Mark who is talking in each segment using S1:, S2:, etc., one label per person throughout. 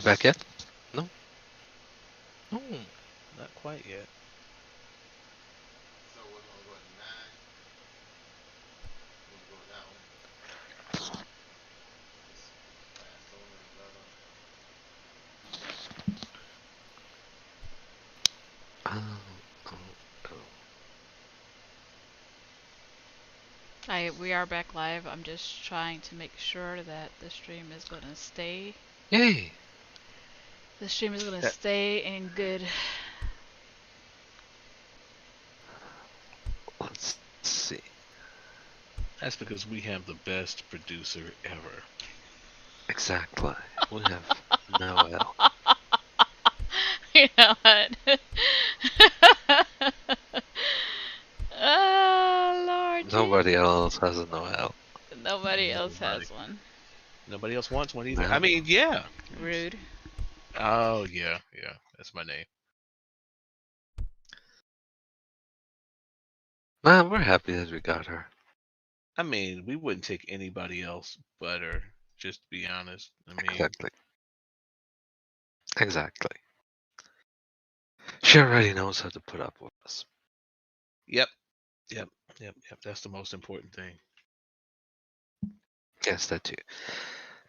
S1: Back yet? No?
S2: No, not quite yet.
S3: So we're gonna go at 9. We're gonna go with that one. Let's fast over and brother.
S1: Oh, oh, oh.
S4: We are back live. I'm just trying to make sure that the stream is gonna stay.
S1: Yay!
S4: The stream is gonna
S2: Yeah.
S4: stay in good.
S1: Let's see.
S2: That's because we have the best producer ever.
S1: Exactly. We have Noel.
S4: You know what? Oh Lord.
S1: Nobody else has a Noel.
S4: Nobody else
S2: Nobody.
S4: has one.
S2: Nobody else wants one either.
S1: No.
S2: I mean, yeah.
S4: Rude.
S2: Oh yeah, yeah. That's my name.
S1: Nah, we're happy that we got her.
S2: I mean, we wouldn't take anybody else but her. Just to be honest. I mean,
S1: Exactly. Exactly. She already knows how to put up with us.
S2: yep, yep. That's the most important thing.
S1: Yes, that too.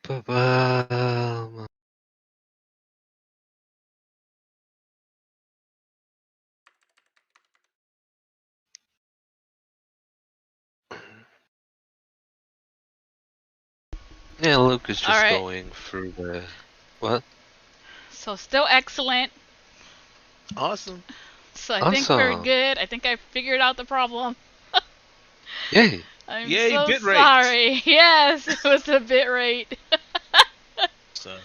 S1: Ba-bum. Yeah, Luke is just
S4: Alright.
S1: going through the... What?
S4: So still excellent.
S2: Awesome.
S4: So I think we're
S1: Awesome.
S4: good. I think I figured out the problem.
S1: Yay!
S4: I'm
S2: Yay,
S4: so
S2: bit rate.
S4: sorry. Yes, it was the bit rate.
S2: So,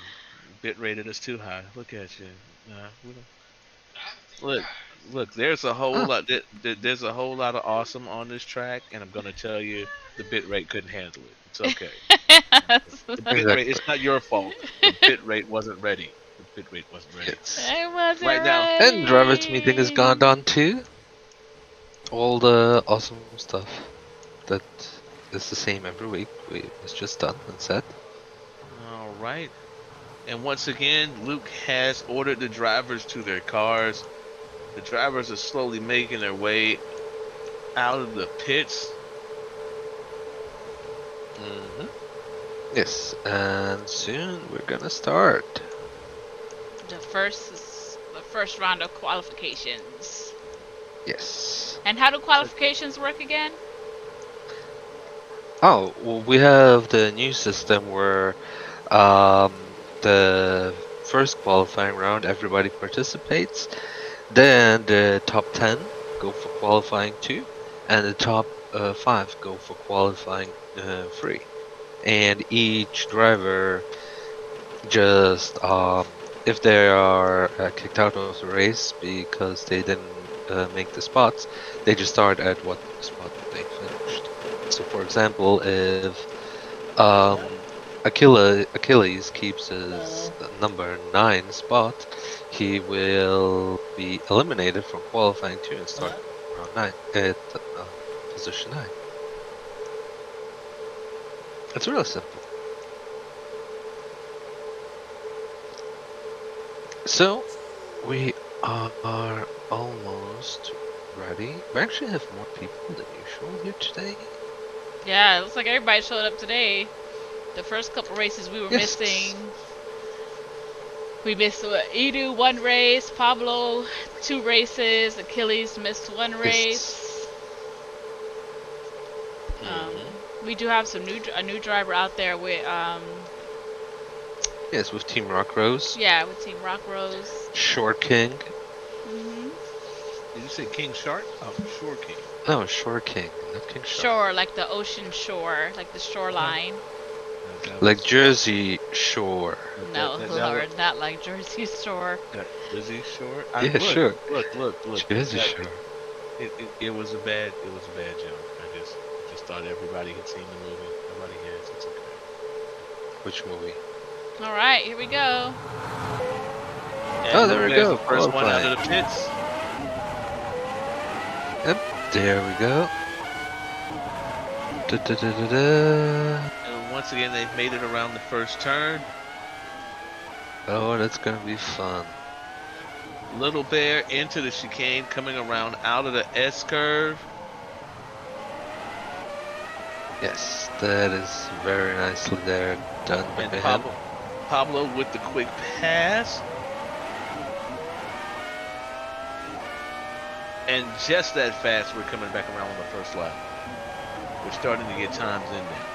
S2: bit rated us too high. Look at you. We don't.
S3: Not
S2: Look,
S3: too
S2: look. There's a whole
S1: Oh.
S2: lot. There's a whole lot of awesome on this track, and I'm gonna tell you, the bit rate couldn't handle it. It's okay. The bit rate. It's not your fault. The bit rate wasn't ready. The bit rate wasn't ready.
S1: Yes.
S4: I wasn't
S2: Right now.
S1: And driver's meeting has gone down too. All the awesome stuff that is the same every week. It's just done and said.
S2: All right. And once again, Luke has ordered the drivers to their cars. The drivers are slowly making their way out of the pits.
S1: Mm-hmm. Yes, and soon we're gonna start.
S4: The first round of qualifications.
S1: Yes.
S4: And how do qualifications work again?
S1: Oh, well, we have the new system where the first qualifying round everybody participates, then the top 10 go for qualifying 2, and the top 5 go for qualifying 3. And each driver just if they are kicked out of the race because they didn't make the spots, they just start at what spot they finished. So, for example, if Achilles keeps his number 9 spot, he will be eliminated from qualifying 2 and start round 9 at position 9. It's really simple. So, we are almost ready. We actually have more people than usual here today.
S4: Yeah, it looks like everybody showed up today. The first couple races we were
S1: Yes.
S4: missing. We missed Edu 1 race, Pablo 2 races, Achilles missed 1 race. We do have a new driver out there with
S1: Yes, with Team Rock Rose.
S4: yeah, with Team Rock Rose.
S1: Shore King.
S2: Did you say King Shark? Oh, Shore King.
S1: No, Shore King, not King Shark.
S4: Shore, like the ocean shore, like the shoreline.
S1: Like Jersey Shore.
S4: No, Lord, not like Jersey Shore.
S2: Jersey Shore?
S1: Yeah,
S2: look,
S1: sure.
S2: Look.
S1: Jersey
S2: That-
S1: Shore.
S2: It was a bad joke. I just thought everybody had seen the movie. Nobody has. It's okay.
S1: Which movie?
S4: All right, here we go.
S1: Oh, there we
S2: there's
S1: go,
S2: The first one out of the
S1: qualifying.
S2: pits.
S1: There we go. Da-da-da-da-da.
S2: And once again, they've made it around the first turn.
S1: Oh, that's gonna be fun.
S2: Little Bear into the chicane, coming around out of the S curve.
S1: Yes, that is very nicely there done by
S2: And
S1: him.
S2: Pablo with the quick pass. And just that fast, we're coming back around on the first lap. We're starting to get times in there.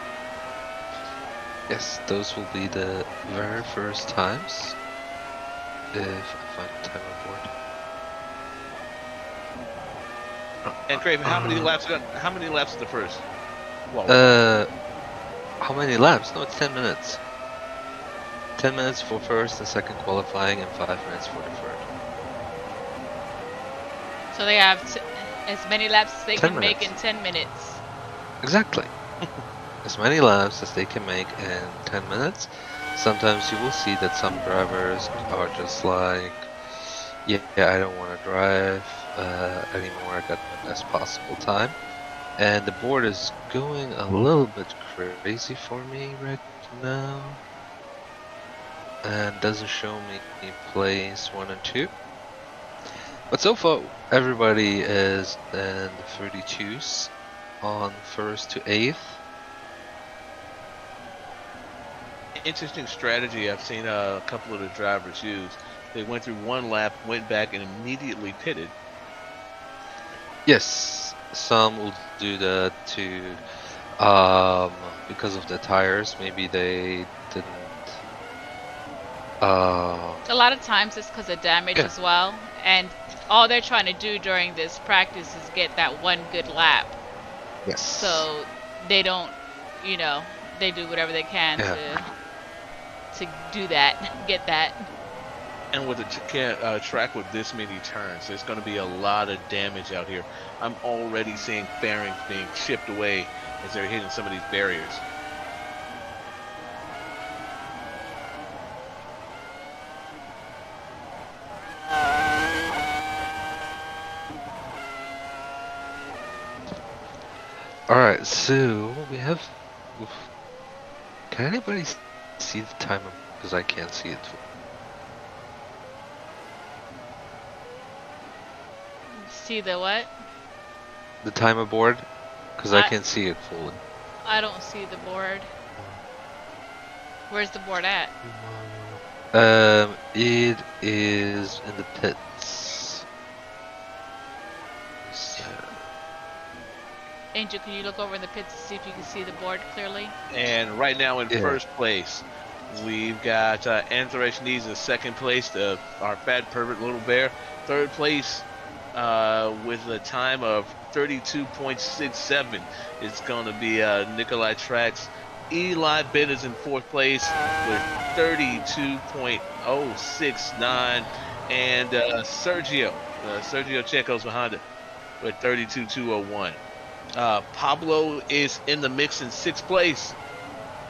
S1: Yes, those will be the very first times. If I find a timer board.
S2: And Craven, how many laps? How many laps is the first? Well,
S1: How many laps? No, it's 10 minutes. 10 minutes for first and second qualifying, and 5 minutes for the third.
S4: So they have as many laps as they
S1: 10
S4: can make in
S1: minutes.
S4: 10 minutes.
S1: Exactly. As many laps as they can make in 10 minutes. Sometimes you will see that some drivers are just like, yeah, I don't want to drive anymore. I got the best possible time. And the board is going a little bit crazy for me right now. And doesn't show me place 1 and 2. But so far, everybody is in the 32s on 1st to 8th.
S2: interesting strategy I've seen a couple of the drivers use. They went through one lap, went back, and immediately pitted.
S1: Yes, some will do that too, because of the tires. Maybe they didn't.
S4: A lot of times it's because of damage
S1: Yeah.
S4: as well. And all they're trying to do during this practice is get that one good lap.
S1: Yes.
S4: So they don't, they do whatever they can
S1: Yeah.
S4: to do that, get that.
S2: And with a track with this many turns, there's going to be a lot of damage out here. I'm already seeing fairings being chipped away as they're hitting some of these barriers.
S1: Alright, so we have. Can anybody see the timer? Because I can't see it.
S4: See the what?
S1: The timer board? Because I can't see it fully.
S4: I don't see the board. Where's the board at?
S1: It is in the pits. So,
S4: Angel, can you look over in the pits to see if you can see the board clearly?
S2: And right now in
S1: Yeah.
S2: first place, we've got Anthrax Needs in second place, our fat pervert Little Bear. Third place with a time of 32.67. It's going to be Nikolai Trax. Eli Bennett is in fourth place with 32.069. And Sergio Checo's behind it with 32.201. Pablo is in the mix in sixth place.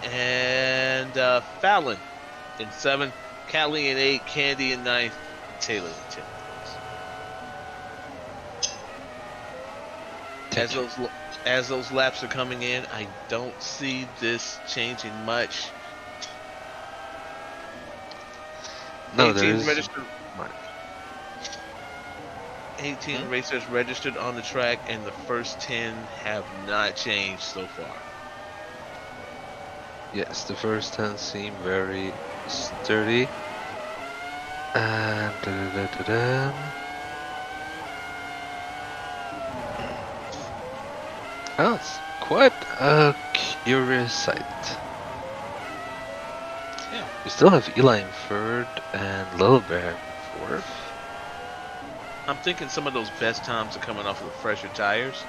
S2: And Fallon in seventh. Callie in eighth. Candy in ninth. Taylor in 10th. As those laps are coming in, I don't see this changing much.
S1: no, there
S2: 18
S1: is.
S2: registered. 18 racers registered on the track, and the first 10 have not changed so far.
S1: Yes, the first 10 seem very sturdy. And oh, it's quite a curious sight.
S2: Yeah.
S1: We still have Eli in third and Little Bear in fourth.
S2: I'm thinking some of those best times are coming off of the fresher tires.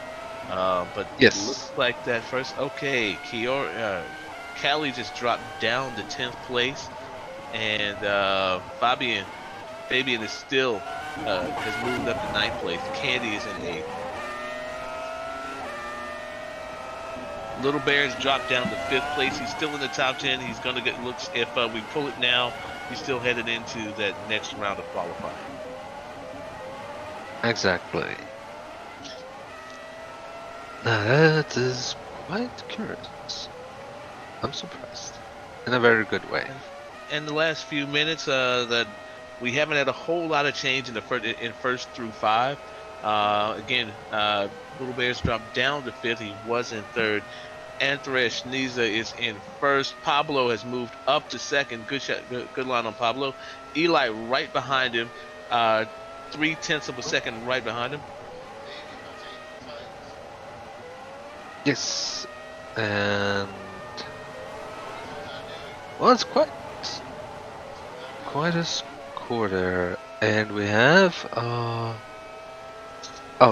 S2: But
S1: Yes.
S2: it looks like that first. Okay, Callie just dropped down to 10th place. And Fabian is still has moved up to 9th place. Candy is in 8th. Little Bear's dropped down to 5th place. He's still in the top 10. He's going to get looks. If we pull it now, he's still headed into that next round of qualifying.
S1: Exactly. Now that is quite curious. I'm surprised. In a very good way.
S2: in the last few minutes, that we haven't had a whole lot of change in the first through 5. Again, Little Bears dropped down to 5th. He was in 3rd. Anthrash Niza is in 1st. Pablo has moved up to 2nd. Good shot, good line on Pablo. Eli right behind him. 0.3 of a second right behind him.
S1: Yes, and well, it's quite a score there, and we have oh,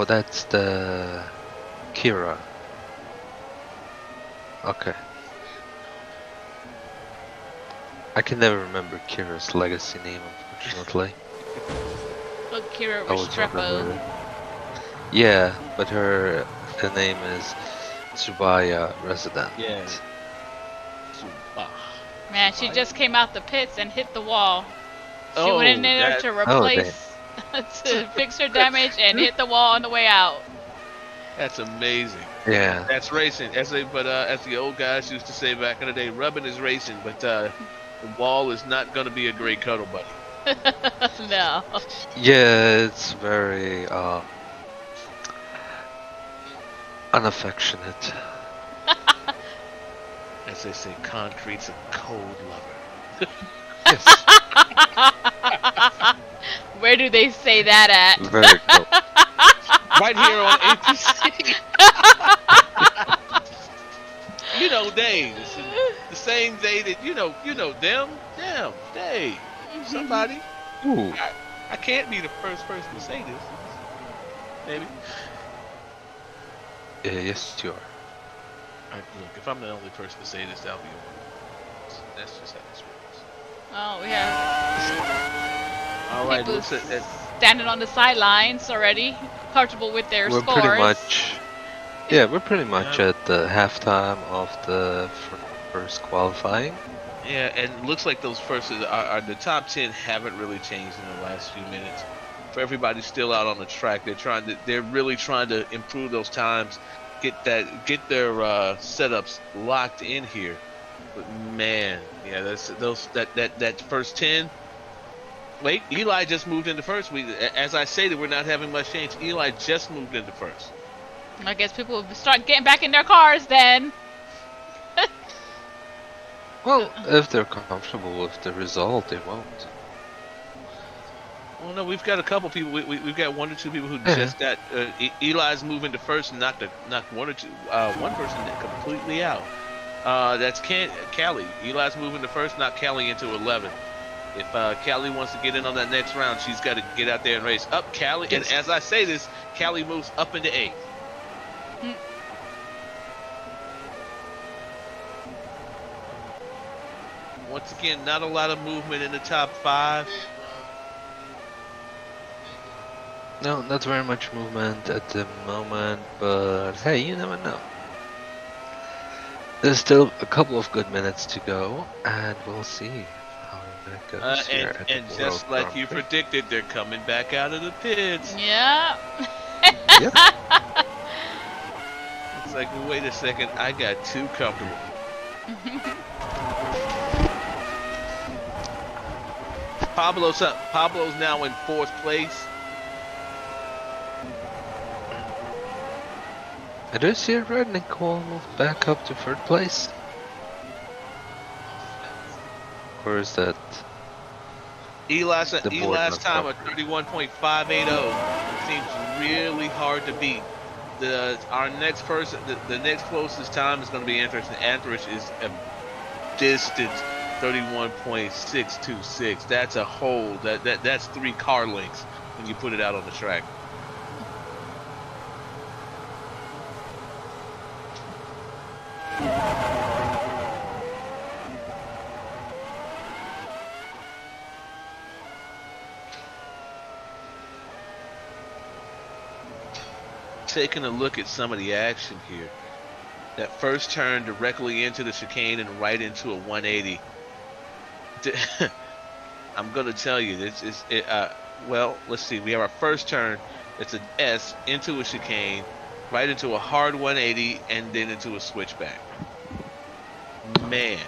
S1: that's the Kira. Okay. I can never remember Kira's legacy name, unfortunately.
S4: Look, Kira
S1: I always remember
S4: Restrepo.
S1: it. Yeah, but her name is Tsubaya Resident.
S2: Yeah.
S4: Man, she just came out the pits and hit the wall. She
S2: Oh,
S4: went in there
S2: that-
S4: to replace, to fix her damage and hit the wall on the way out.
S2: That's amazing.
S1: Yeah.
S2: That's racing. As the old guys used to say back in the day, rubbing is racing, but the wall is not going to be a great cuddle buddy.
S4: No.
S1: Yeah, it's very unaffectionate.
S2: As they say, concrete's a cold lover.
S1: Yes.
S4: Where do they say that at?
S1: Very cool.
S2: Right here on APC. You know, Dave. It's the same day that you know them. Damn, Dave. Somebody.
S1: Ooh.
S2: I can't be the first person to say this. Maybe.
S1: Yes, you are.
S2: Look, if I'm the only person to say this, that'll be over. That's just how this works.
S4: Oh, we have
S2: All right,
S4: people
S2: looks at
S4: standing on the sidelines already, comfortable with their
S1: We're
S4: scores.
S1: pretty much. Yeah, we're pretty much at the halftime of the first qualifying.
S2: yeah, and it looks like those first are the top 10 haven't really changed in the last few minutes. For everybody still out on the track, they're really trying to improve those times, get their setups locked in here. But man, yeah, that first 10. Wait, Eli just moved into first. As I say that we're not having much change. Eli just moved into first.
S4: I guess people will start getting back in their cars then.
S1: Well, if they're comfortable with the result, they won't.
S2: Well, no, we've got a couple people. We've got 1 or 2 people who
S1: Yeah.
S2: just got. Eli's moving to first and knocked 1 or 2. One person completely out. That's Callie. Eli's moving to first, knocked Callie into 11. If Callie wants to get in on that next round, she's got to get out there and race. Up, Callie.
S1: Yes.
S2: And as I say this, Callie moves up into 8th. Once again, not a lot of movement in the top 5.
S1: No, not very much movement at the moment, but hey, you never know. There's still a couple of good minutes to go, and we'll see how that goes here at
S2: And
S1: the
S2: just
S1: World
S2: like
S1: Grand
S2: you
S1: Prix.
S2: predicted, they're coming back out of the pits.
S4: Yeah.
S1: Yep.
S2: It's like, wait a second, I got too comfortable. Pablo's up. Pablo's now in 4th place.
S1: I do see a red Nicole back up to 3rd place. Or is that?
S2: Eli's
S1: The board
S2: Eli's
S1: must
S2: time
S1: up.
S2: of 31.580 seems really hard to beat. Our next person, the next closest time is going to be interesting. Anthrash is a distance 31.626. That's a whole that's 3 car lengths when you put it out on the track. Taking a look at some of the action here. That first turn directly into the chicane and right into a 180. I'm gonna tell you this is well, let's see. We have our first turn. It's an S into a chicane, right into a hard 180, and then into a switchback. Man,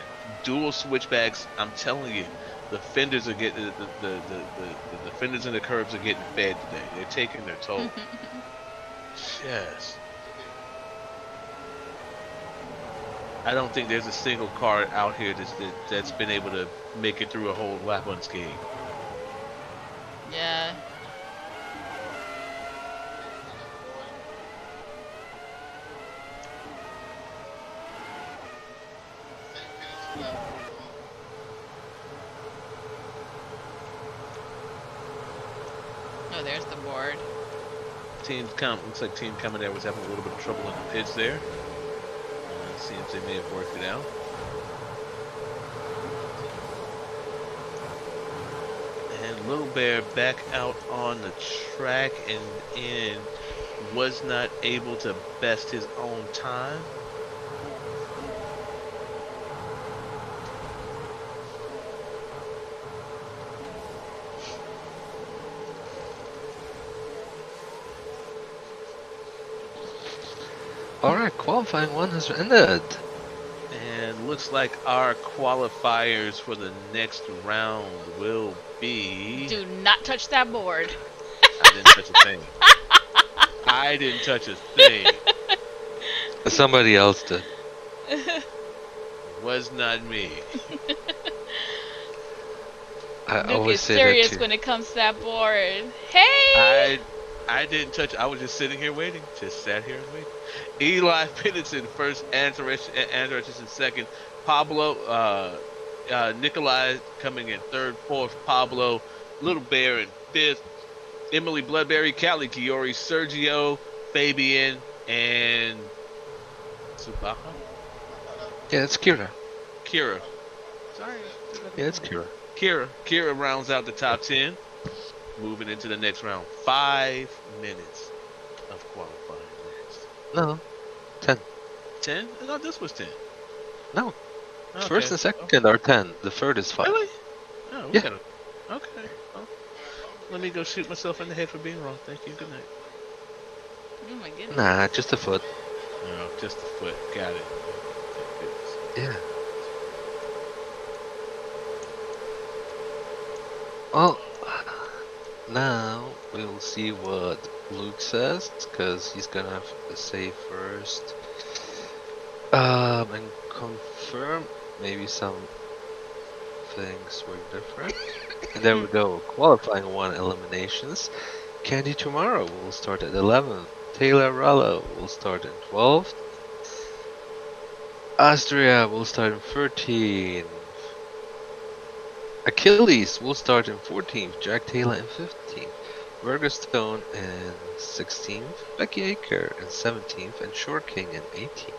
S2: dual switchbacks. I'm telling you, the fenders are getting the fenders and the curbs are getting fed today. They're taking their toll. Yes. I don't think there's a single car out here that's been able to make it through a whole lap unscathed.
S4: Yeah. Oh, there's the board.
S2: Looks like Team Coming There was having a little bit of trouble in the pits there. It seems they may have worked it out. And Little Bear back out on the track and was not able to best his own time.
S1: Alright, qualifying 1 has ended.
S2: And looks like our qualifiers for the next round will be...
S4: Do not touch that board.
S2: I didn't touch a thing. I didn't touch a thing.
S1: Somebody else did.
S2: Was not me.
S1: I
S4: Luke
S1: always
S4: is
S1: say
S4: serious
S1: that too.
S4: when it comes to that board. Hey!
S2: I didn't touch. I was just sitting here waiting. Just sat here and waited. Eli Pennington first, Andrews in second. Pablo, Nikolai coming in third, fourth. Pablo, Little Bear in fifth. Emily Bloodberry, Callie Giori, Sergio, Fabian, and Subaha?
S1: Yeah, it's Kira.
S2: Kira. Sorry.
S1: Yeah, it's Kira.
S2: Kira rounds out the top 10. Moving into the next round. 5 minutes of qualifying next.
S1: No, 10.
S2: 10? I thought this was 10.
S1: No,
S2: Okay.
S1: first and second are 10. The third is 5.
S2: Really? Oh, we
S1: Yeah.
S2: gotta. Okay. Well, let me go shoot myself in the head for being wrong. Thank you. Good night.
S4: Oh my goodness.
S1: Nah, just a foot.
S2: No, just a foot. Got it. Thank goodness.
S1: Yeah. Well, now we'll see what Luke says, because he's gonna have to say first. And confirm maybe some things were different. And there we go. Qualifying 1 eliminations. Candy Tomorrow will start at 11th. Taylor Rallo will start in 12th. Astria will start in 13th. Achilles will start in 14th. Jack Taylor in 15th. Burgerstone in 16th. Becky Aker in 17th. And Shore King in 18th.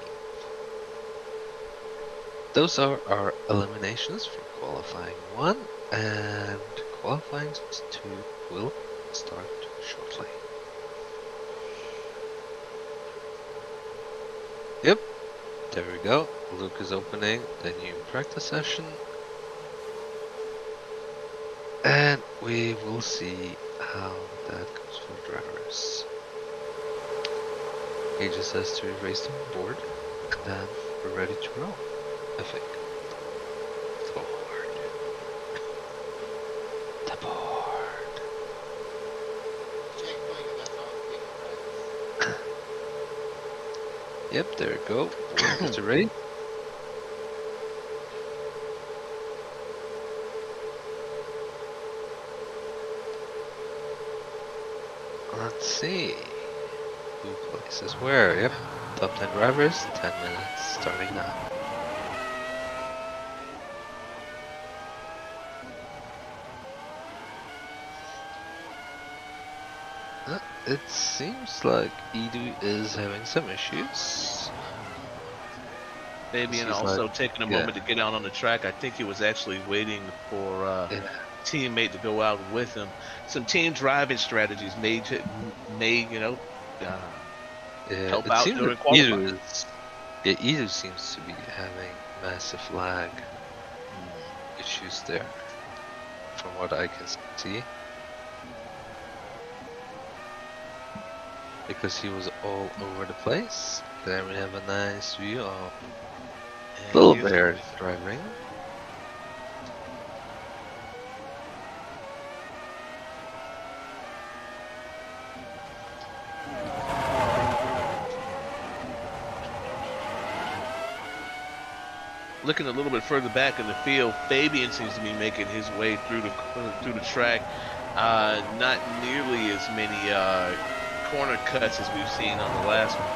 S1: Those are our eliminations for qualifying 1, and qualifying 2 will start shortly. Yep, there we go. Luke is opening the new practice session. And we will see how that goes for drivers. He just has to erase the board, and then we're ready to roll. I think. The board. The board. Yep, there we go. Board is ready. Let's see. Who places where? Yep. Top 10 drivers, 10 minutes starting now. It seems like Edu is having some issues.
S2: Fabian
S1: She's
S2: also
S1: like-
S2: taking a
S1: yeah.
S2: moment to get out on the track. I think he was actually waiting for
S1: Yeah.
S2: teammate to go out with him. Some team driving strategies may
S1: Yeah,
S2: help
S1: it
S2: out
S1: seems
S2: during
S1: that
S2: qualifying.
S1: Edu seems to be having massive lag issues there, from what I can see. Because he was all over the place. There we have a nice view of
S2: And
S1: Little
S2: here's-
S1: Bear driving.
S2: looking a little bit further back in the field, Fabian seems to be making his way through the track. Not nearly as many corner cuts as we've seen on the last one.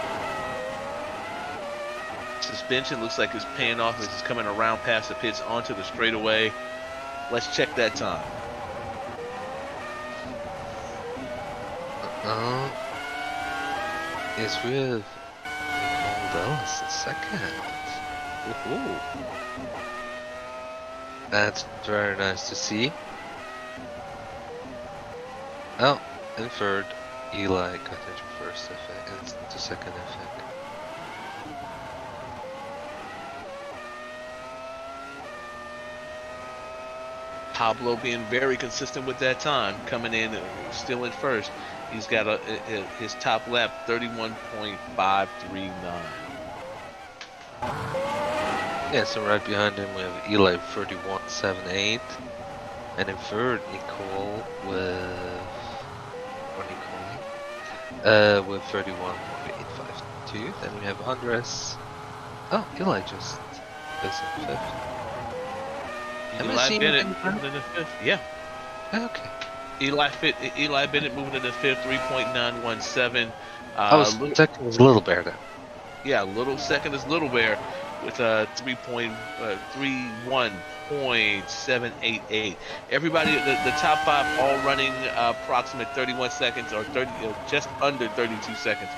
S2: Suspension looks like it's paying off as it's coming around past the pits onto the straightaway. Let's check that time.
S1: It's with Nicole Dallas in second. Woohoo! That's very nice to see. Oh, in third, Eli got into first, I think, and to second, I think.
S2: Pablo being very consistent with that time, coming in still in first. He's got his top lap 31.539.
S1: Yeah, so right behind him we have Eli 31.78, and in third Nicole with with 31.852. Then we have Andres. Oh, Eli just is in fifth.
S2: Eli Bennett moving in the fifth. Yeah.
S1: Okay.
S2: Eli Bennett moving in the fifth, 3.917.
S1: Second was Little Bear then.
S2: Yeah, little second is Little Bear with 31.788. Everybody, the top five all running approximate 31 seconds or 30, just under 32 seconds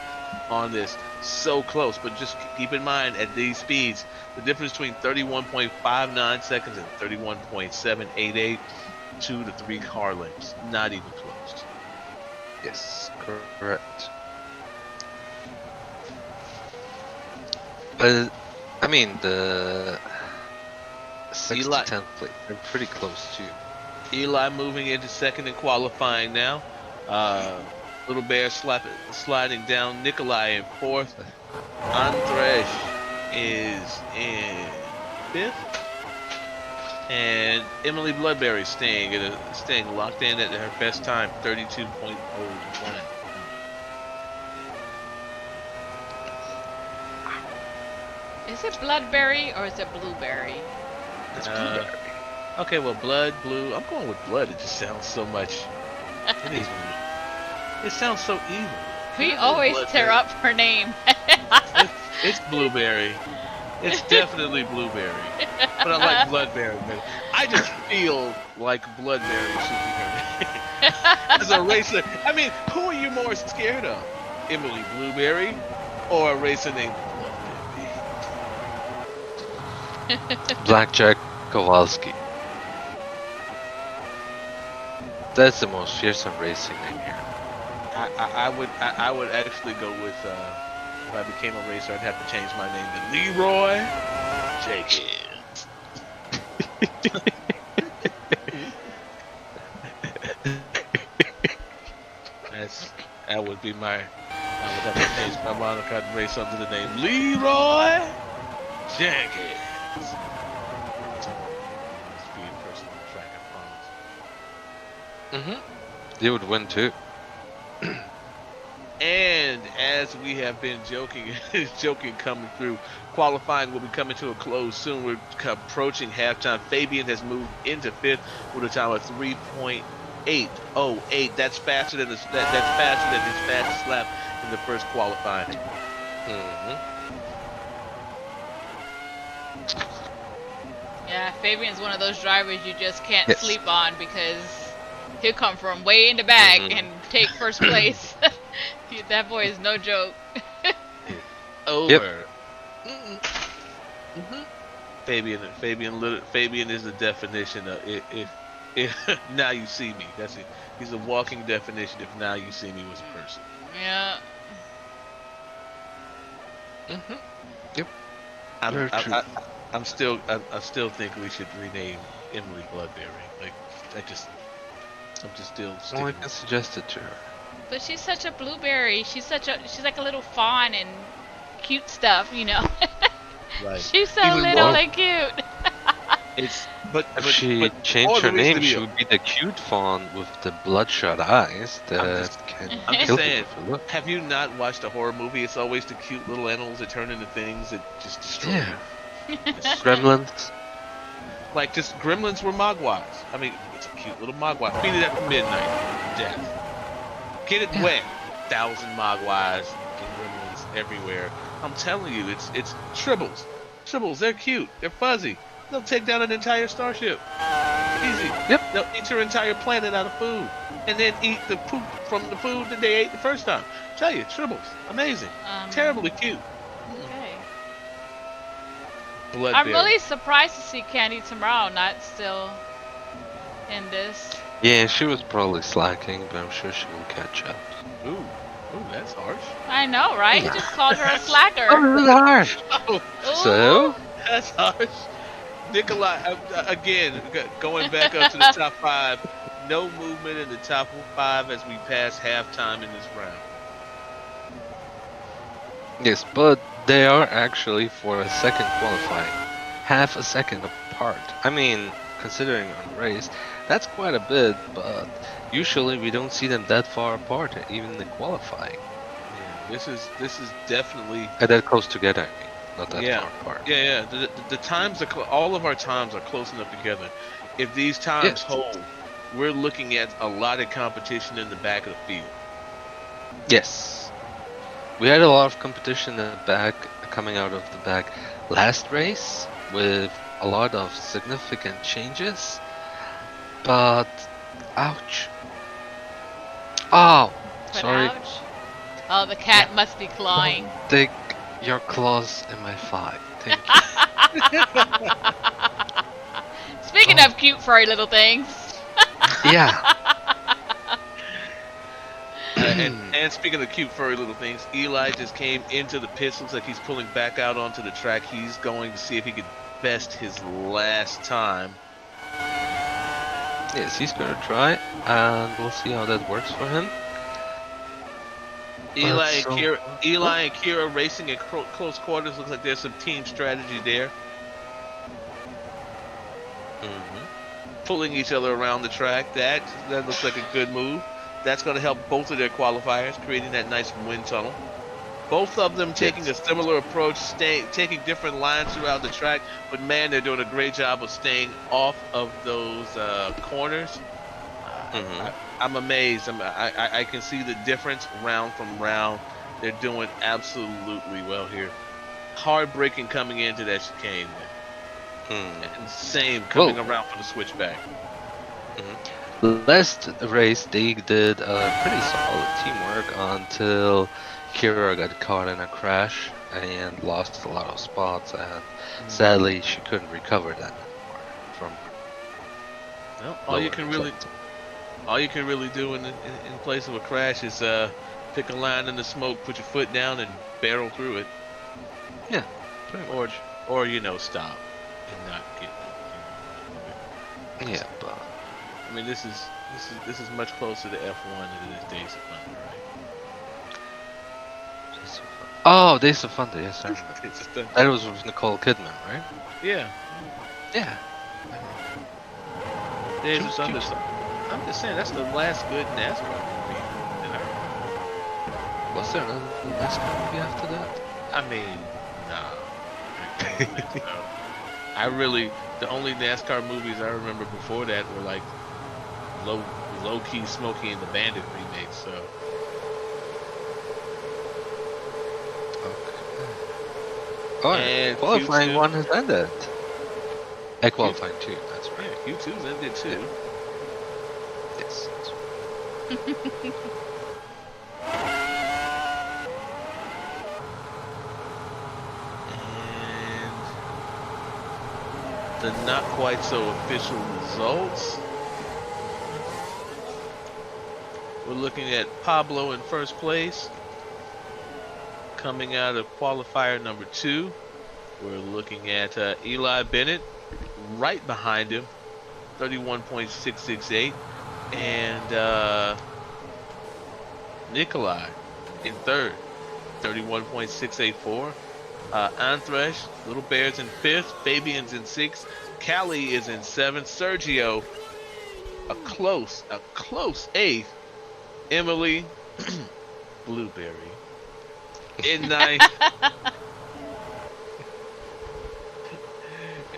S2: on this. So close, but just keep in mind at these speeds, the difference between 31.59 seconds and 31.788, 2 to 3 car lengths, not even close.
S1: Yes, correct. But I mean the 6th to 10th place, they're pretty close too.
S2: Eli moving into second in qualifying now. Little Bear sliding down. Nikolai in fourth. Andres is in fifth. And Emily Bloodberry staying locked in at her best time, 32.01.
S4: Is it Bloodberry or is it Blueberry?
S1: It's Blueberry.
S2: Okay, well, Blood, Blue. I'm going with Blood. It just sounds so much. It sounds so evil.
S4: We always tear up her name.
S2: It's Blueberry. It's definitely Blueberry. But I like Bloodberry. Man. I just feel like Bloodberry should be her name. As a racer, I mean, who are you more scared of? Emily Blueberry or a racer named Bloodberry?
S1: Blackjack Kowalski. That's the most fearsome racing name here.
S2: I would actually go with if I became a racer, I'd have to change my name to Leroy Jenkins. That would be my. I would have to change my moniker and race under the name Leroy Jenkins. Be a person on the track, I promise.
S1: You would win too.
S2: And as we have been joking coming through, qualifying will be coming to a close soon. We're approaching halftime. Fabian has moved into fifth with a time of 3.808. That's faster than his fastest lap in the first qualifying.
S4: Yeah, Fabian's one of those drivers you just can't sleep on because he'll come from way in the back and take first place. That boy is no joke.
S2: Over. Fabian is the definition of if now you see me. That's it. He's a walking definition. If now you see me was a person.
S4: Yeah.
S1: Yep.
S2: I still think we should rename Emily Bloodberry. Like I'm just still.
S1: Well, I can suggest it to her.
S4: But she's such a blueberry. She's like a little fawn and cute stuff, you know.
S2: Right.
S4: She's so little and cute.
S1: If she changed her name, she would be the cute fawn with the bloodshot eyes that can kill people.
S2: Have you not watched a horror movie? It's always the cute little animals that turn into things that just destroy you.
S1: Gremlins.
S2: Like just gremlins were mogwais. I mean, it's a cute little mogwai. Feed it after midnight. Death. Get it
S1: Yeah.
S2: wet. 1,000 mogwais and gremlins everywhere. I'm telling you, it's tribbles. Tribbles, they're cute. They're fuzzy. They'll take down an entire starship. Easy.
S1: Yep.
S2: They'll eat your entire planet out of food. And then eat the poop from the food that they ate the first time. Tell you, tribbles. Amazing. Terribly cute.
S4: Okay.
S2: Bloodberry.
S4: I'm really surprised to see Candy Tomorrow not still in this.
S1: Yeah, she was probably slacking, but I'm sure she will catch up.
S2: Ooh, that's harsh.
S4: I know, right? He just called her a slacker.
S1: Oh, harsh.
S2: Oh,
S4: Ooh.
S1: So?
S2: that's harsh. Nikolai, again, going back up to the top 5. No movement in the top 5 as we pass halftime in this round.
S1: Yes, but they are actually for a second qualifying. Half a second apart. I mean, considering on race, that's quite a bit, but usually we don't see them that far apart, even in qualifying.
S2: Yeah, this is definitely
S1: That close together, I mean, not that
S2: Yeah.
S1: far apart.
S2: Yeah. The times are all of our times are close enough together. If these times
S1: Yes.
S2: hold, we're looking at a lot of competition in the back of the field.
S1: Yes. We had a lot of competition in the back, coming out of the back last race, with a lot of significant changes, but ouch. Oh,
S4: But
S1: sorry.
S4: ouch. Oh, the cat must be clawing.
S1: Stick your claws in my thigh. Thank you.
S4: Speaking of cute furry little things.
S1: Yeah.
S2: And speaking of cute furry little things, Eli just came into the pits. Looks like he's pulling back out onto the track. He's going to see if he could best his last time.
S1: Yes, he's gonna try, and we'll see how that works for him.
S2: Eli
S1: so-
S2: and Kira racing at close quarters. Looks like there's some team strategy there. Pulling each other around the track. That looks like a good move. That's going to help both of their qualifiers, creating that nice wind tunnel. Both of them taking a similar approach, taking different lines throughout the track, but man, they're doing a great job of staying off of those corners. I'm amazed. I can see the difference round from round. They're doing absolutely well here. Hard braking coming into that chicane. And same coming around for the switchback.
S1: Last race, they did pretty solid teamwork until Kira got caught in a crash and lost a lot of spots, and sadly she couldn't recover that anymore from.
S2: Well, all you can really do in place of a crash is pick a line in the smoke, put your foot down, and barrel through it.
S1: Yeah, pretty much.
S2: Or stop and not get.
S1: Yeah, but
S2: I mean, this is much closer to F1 than it is Days of Thunder, right?
S1: oh, Days of Thunder, yes, I remember.
S2: It's just a-
S1: That was with Nicole Kidman, right?
S2: yeah,
S1: Yeah.
S2: Days of Thunder. I'm just saying that's the last good NASCAR movie that I remember.
S1: Was there another NASCAR movie after that?
S2: I mean, nah. The only NASCAR movies I remember before that were like Low Key Smokey and the Bandit remakes. So
S1: Oh,
S2: And
S1: qualifying
S2: Q2.
S1: one has ended. Qualifying two, that's right.
S2: yeah, Q2's ended too.
S1: Yes. That's right.
S2: And the not quite so official results. We're looking at Pablo in first place. Coming out of qualifier number 2, we're looking at Eli Bennett right behind him, 31.668, and Nikolai in third, 31.684. Anthrash, Little Bears in 5th, Fabian's in 6th, Callie is in 7th, Sergio a close 8th, Emily Blueberry in 9th,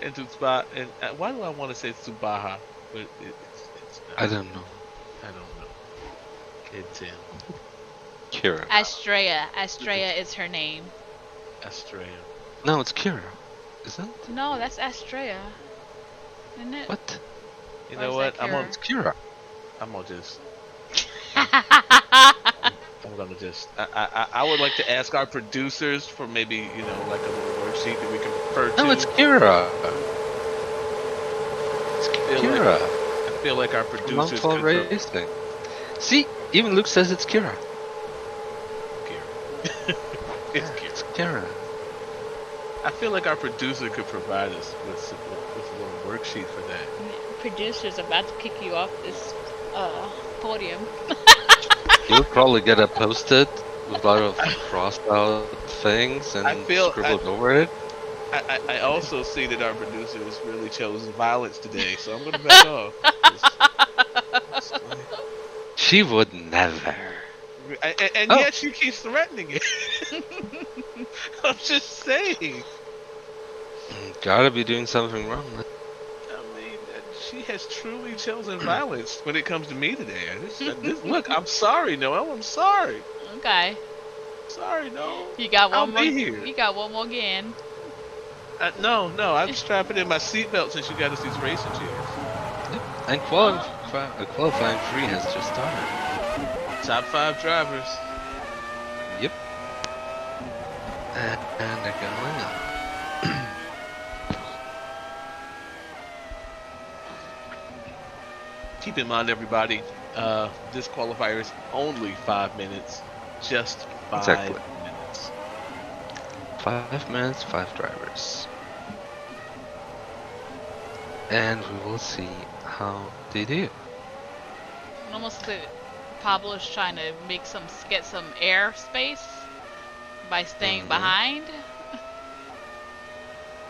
S2: And Tsubasa, and why do I want to say Tsubaha? But it's not.
S1: I don't know.
S2: I don't know. It's in
S1: Kira.
S4: Astrea is her name.
S2: Australia.
S1: No, it's Kira. Isn't it?
S4: No, that's Astrea. Isn't it?
S1: What?
S2: You
S4: Or
S2: know
S4: is
S2: what?
S4: that
S2: I'm
S4: Kira?
S1: It's Kira.
S2: gonna just. I'm gonna just. I would like to ask our producers for maybe like a little worksheet that we can refer to.
S1: No, it's Kira. It's
S2: feel
S1: Kira.
S2: I feel like our
S1: From
S2: producers
S1: Mountfall
S2: could.
S1: Racing. See, even Luke says it's Kira.
S2: Kira. It's Kira.
S1: It's Kira.
S2: I feel like our producer could provide us with a little worksheet for that.
S4: Producer's about to kick you off this podium.
S1: You'll probably get a post-it with a lot of crossed out things and scribbled over it.
S2: I also see that our producer has really chosen violence today, so I'm gonna back off.
S1: She would never.
S2: And
S1: Oh.
S2: yet she keeps threatening it. I'm just saying.
S1: Gotta be doing something wrong.
S2: I mean, she has truly chosen violence when it comes to me today. Look, I'm sorry, Noel. I'm sorry.
S4: Okay.
S2: Sorry, no.
S4: You got one
S2: I'll
S4: more.
S2: be here.
S4: You got one more again.
S2: No. I'm strapping in my seatbelt since you got us these racing chairs.
S1: And qualifying 3 has just started.
S2: Top 5 drivers.
S1: Yep. And they're going up.
S2: Keep in mind, everybody, this qualifier is only 5 minutes. Just 5
S1: Exactly.
S2: minutes.
S1: 5 minutes, 5 drivers. And we will see how they do.
S4: Almost that Pablo's trying to get some air space by staying behind.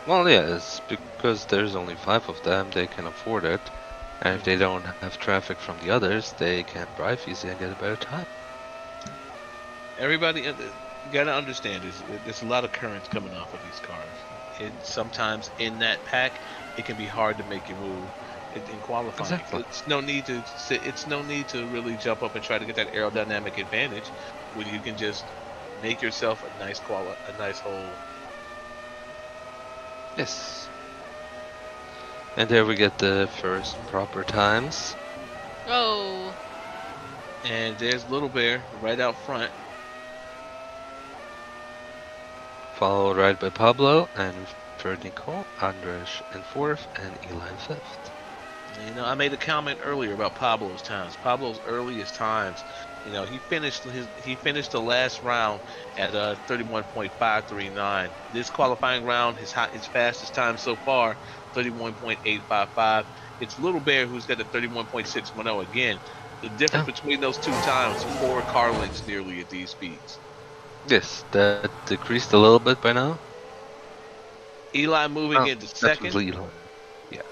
S1: Well, yes, because there's only 5 of them, they can afford it. And if they don't have traffic from the others, they can drive easy and get a better time.
S2: Everybody, you gotta understand, there's a lot of currents coming off of these cars. And sometimes in that pack, it can be hard to make your move in qualifying.
S1: Exactly.
S2: It's no need to really jump up and try to get that aerodynamic advantage when you can just make yourself a nice hole.
S1: Yes. And there we get the first proper times.
S4: Oh.
S2: And there's Little Bear right out front.
S1: Followed right by Pablo and third Nicole, Andres in 4th, and Eli in 5th.
S2: I made a comment earlier about Pablo's times. Pablo's earliest times, he finished the last round at 31.539. This qualifying round, his fastest time so far, 31.855. It's Little Bear who's got a 31.610 again. The difference between those two times, 4 car lengths nearly at these speeds.
S1: Yes, that decreased a little bit by now.
S2: Eli moving into second.
S1: That's Eli. Yeah.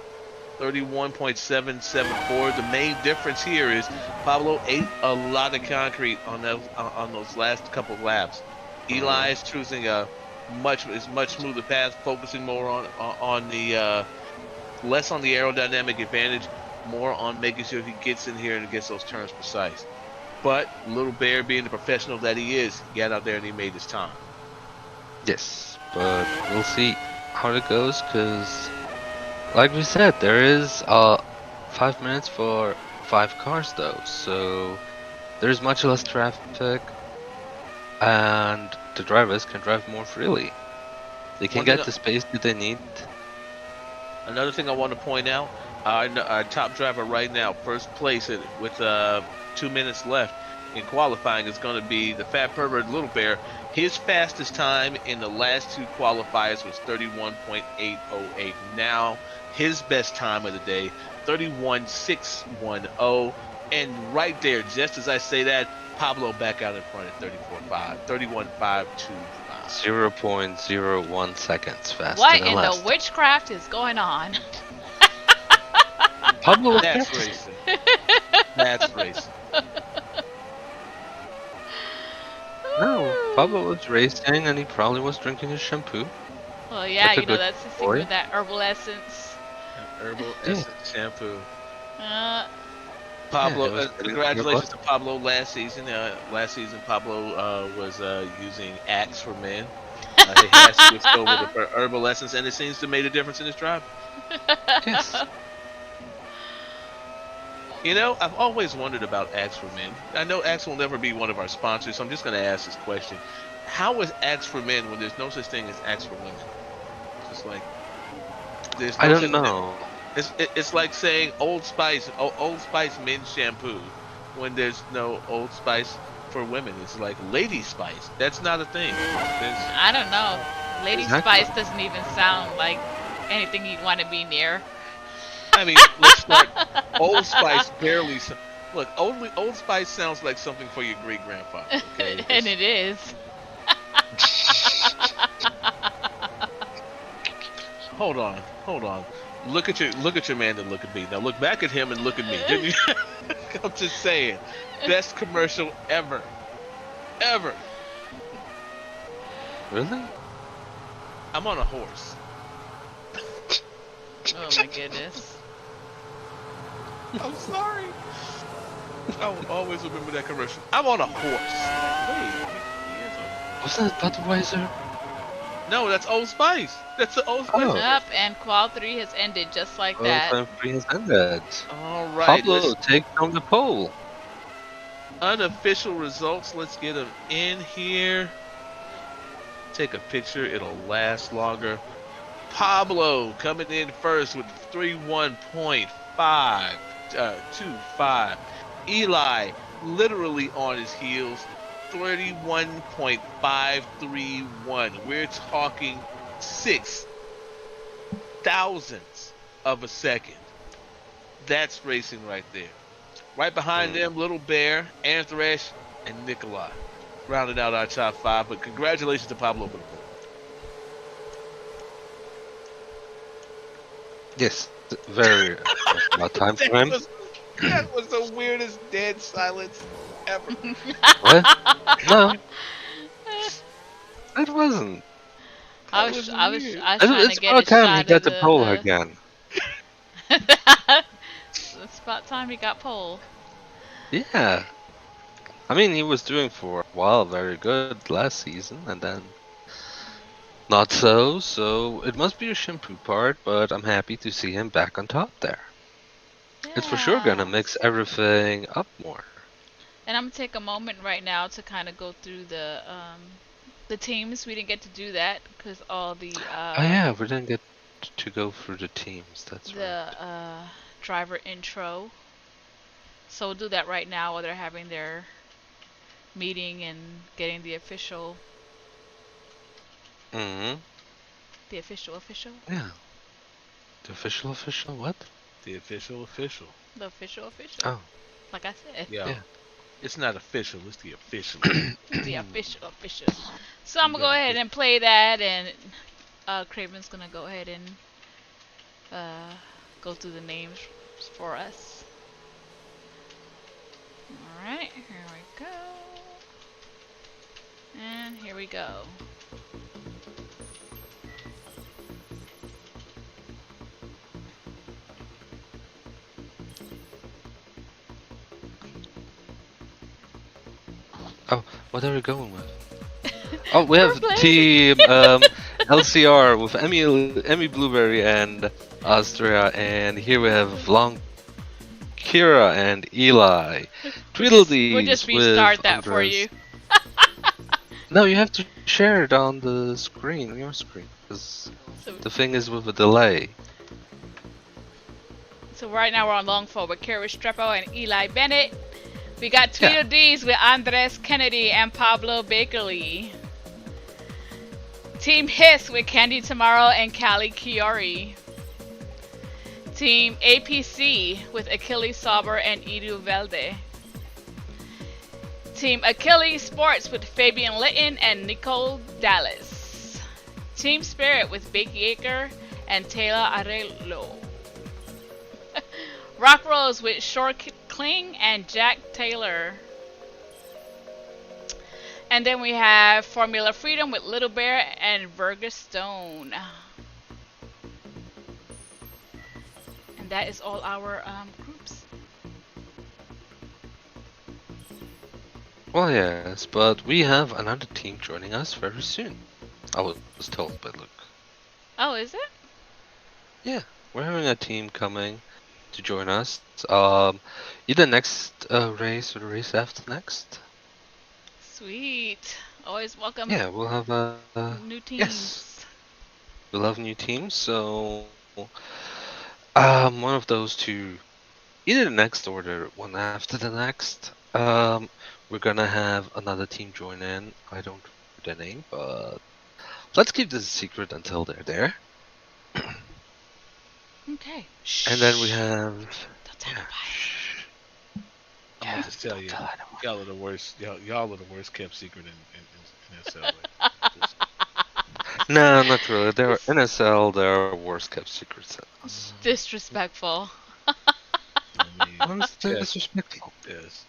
S2: 31.774. The main difference here is Pablo ate a lot of concrete on those last couple of laps. Eli is choosing a much smoother path, focusing more on the less on the aerodynamic advantage, more on making sure he gets in here and gets those turns precise. But Little Bear, being the professional that he is, he got out there and he made his time.
S1: Yes, but we'll see how it goes, because like we said, there is 5 minutes for 5 cars though, so there's much less traffic and the drivers can drive more freely. They can get the space that they need.
S2: Another thing I want to point out, our top driver right now, first place with 2 minutes left in qualifying, is going to be the Fat Pervert Little Bear. His fastest time in the last 2 qualifiers was 31.808. Now his best time of the day, 31.610. And right there, just as I say that, Pablo back out in front at 31.525.
S1: 0.01 seconds faster
S4: What
S1: than
S4: in
S1: last.
S4: the witchcraft is going on?
S1: Pablo
S2: That's racing. That's racing.
S1: No, Pablo was racing and he probably was drinking his shampoo.
S4: Well, yeah,
S1: That's a
S4: you know
S1: good
S4: that's the
S1: boy.
S4: secret, that herbal essence.
S2: Herbal
S1: Yeah,
S2: essence shampoo.
S4: Uh,
S1: yeah,
S2: Pablo,
S1: it was getting to your
S2: congratulations
S1: butt.
S2: to Pablo last season. Last season, Pablo was using Axe for Men. He has switched over to herbal essence, and it seems to make a difference in his driving.
S1: Yes.
S2: You know, I've always wondered about Axe for Men. I know Axe will never be one of our sponsors, so I'm just going to ask this question: how is Axe for Men when there's no such thing as Axe for Women? It's just like there's
S1: I
S2: no
S1: don't
S2: such.
S1: know.
S2: It's like saying Old Spice men's shampoo, when there's no Old Spice for women. It's like Lady Spice. That's not a thing. There's,
S4: I don't know. Lady
S1: Exactly.
S4: Spice doesn't even sound like anything you'd want to be near.
S2: I mean, let's start. Old Spice barely. Look, Old Spice sounds like something for your great grandfather. Okay,
S4: And
S2: just
S4: it is.
S2: hold on. Look at your man and look at me. Now look back at him and look at me. Didn't you? I'm just saying, best commercial ever, ever.
S1: Really?
S2: I'm on a horse.
S4: Oh my goodness.
S2: I'm sorry. I will always remember that commercial. I'm on a horse. Wait, he is on.
S1: Wasn't it Budweiser?
S2: No, that's Old Spice. That's the Old Spice
S1: Oh.
S4: Up,
S2: commercial.
S4: and Qual 3 has ended just like
S1: Well,
S4: that.
S1: time free has ended.
S2: All right,
S1: Pablo,
S2: let's
S1: take on the pole.
S2: unofficial results. Let's get them in here. Take a picture. It'll last longer. Pablo coming in first with 31.525. Eli literally on his heels, 31.531. We're talking 6 thousandths of a second. That's racing right there. Right behind them, Little Bear, Anthrash, and Nikolai. Rounding out our top five, but congratulations to Pablo for the pole.
S1: Yes, very about time for him.
S2: That was the weirdest dead silence ever.
S1: What? No, it wasn't.
S4: I
S2: That
S4: was,
S2: was
S4: I was,
S2: weird.
S4: I was trying to
S1: It's
S4: get
S1: about
S4: a
S1: time he
S4: shot
S1: got
S4: of
S1: the pole again.
S4: It's about time he got pole.
S1: Yeah. I mean, he was doing for a while very good last season, and then not so. So it must be a shampoo part, but I'm happy to see him back on top there. It's for sure gonna
S4: Yeah.
S1: mix everything up more.
S4: And I'm gonna take a moment right now to kind of go through the teams. We didn't get to do that because all
S1: Oh yeah, we didn't get to go through the teams. That's right.
S4: the driver intro. So we'll do that right now while they're having their meeting and getting the official,
S1: Mm-hmm.
S4: official,
S1: Yeah. The official what?
S2: The official.
S4: the official.
S1: Oh,
S4: Like I said,
S2: Yeah.
S1: yeah.
S2: It's not official, it's the official.
S4: the official. So I'm
S2: You
S4: gonna go
S2: gotta
S4: ahead
S2: get-
S4: and play that, and Craven's gonna go ahead and go through the names for us. Alright, here we go. And here we go.
S1: Oh, what are we going with? Oh, we have
S4: We're
S1: team LCR with Emmy Blueberry and Austria, and here we have Long Kira and Eli. Tweedledees
S4: We'll just
S1: with
S4: restart that for
S1: Andres.
S4: you.
S1: No, you have to share it on the screen, on your screen, because
S4: So,
S1: the thing is with a delay.
S4: so right now we're on long four with Kerry Strepo and Eli Bennett. We got
S1: Yeah.
S4: Tweedledees with Andres Kennedy and Pablo Bakerly. Team Hiss with Candy Tomorrow and Callie Chiori. Team APC with Achilles Sauber and Edu Velde. Team Achilles Sports with Fabian Litton and Nicole Dallas. Team Spirit with Becky Aker and Taylor Arello. Rock Rose with Short Kling and Jack Taylor. And then we have Formula Freedom with Little Bear and Verga Stone. And that is all our groups.
S1: Well, yes, but we have another team joining us very soon. I was told by Luke.
S4: Oh, is it?
S1: Yeah, we're having a team coming to join us. Either next race or the race after next.
S4: Sweet. Always welcome.
S1: Yeah, we'll have
S4: New teams.
S1: yes, we'll have new teams. So, one of those two, either the next or the one after the next. We're gonna have another team join in. I don't know their name, but let's keep this a secret until they're there.
S4: Okay.
S1: And then we have.
S4: Don't tell
S1: Yeah.
S4: anybody.
S2: I'm gonna just tell
S1: don't
S2: you,
S1: tell anyone.
S2: y'all are the worst. Y'all are the worst kept secret in SL. Just,
S1: No, not really. They're NSL. There are worse kept secrets than us.
S4: Disrespectful.
S2: I
S1: Why
S2: mean,
S1: is that
S2: yes,
S1: disrespectful?
S2: yes,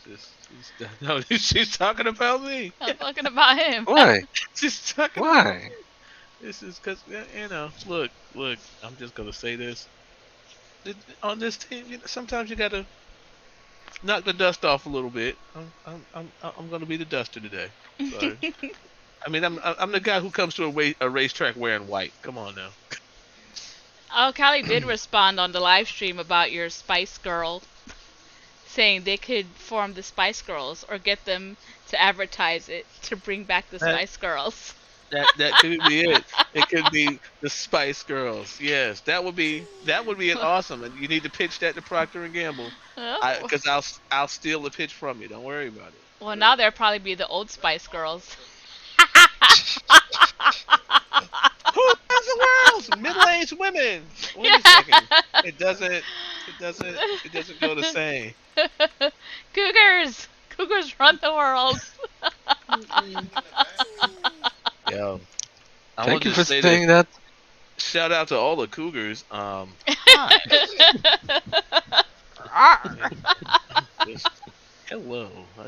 S2: no, she's talking about me.
S4: I'm talking about him.
S1: Why?
S2: She's talking about
S1: Why?
S2: This is because, you know, look, I'm just going to say this. On this team, sometimes you got to knock the dust off a little bit. I'm going to be the duster today. So, I mean, I'm the guy who comes to a racetrack wearing white. Come on now.
S4: Oh, Callie did respond on the live stream about your Spice Girl, saying they could form the Spice Girls or get them to advertise it to bring back the Spice Girls.
S2: That could be it. It could be the Spice Girls. Yes, that would be an awesome. And you need to pitch that to Procter and Gamble,
S4: Oh.
S2: because I'll steal the pitch from you. Don't worry about it.
S4: Well, now they'll probably be the Old Spice Girls.
S2: Who runs the world? Middle-aged women. Wait a second. It doesn't go the same.
S4: Cougars! Cougars run the world.
S2: Yo, I
S1: Thank
S2: want
S1: you
S2: to
S1: for
S2: say
S1: saying that.
S2: shout out to all the Cougars. Just, hello. I'm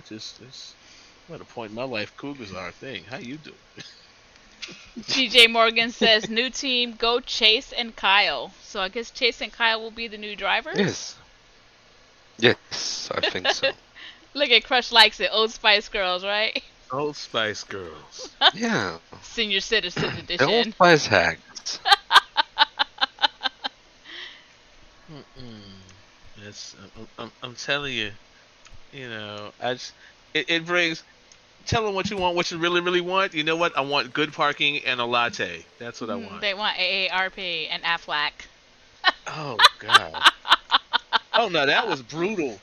S2: at a point in my life. Cougars are a thing. How you doing?
S4: TJ Morgan says, new team, go Chase and Kyle. So I guess Chase and Kyle will be the new drivers?
S1: Yes. Yes, I think so.
S4: Look at Crush likes it. Old Spice Girls, right?
S2: Old Spice Girls.
S1: Yeah.
S4: Senior Citizen
S1: The
S4: Edition.
S1: Old Spice hags.
S2: It's, I'm telling you, it brings. Tell them what you want, what you really, really want. You know what? I want good parking and a latte. That's what I want.
S4: They want AARP and Aflac.
S2: Oh God. Oh no, that was brutal.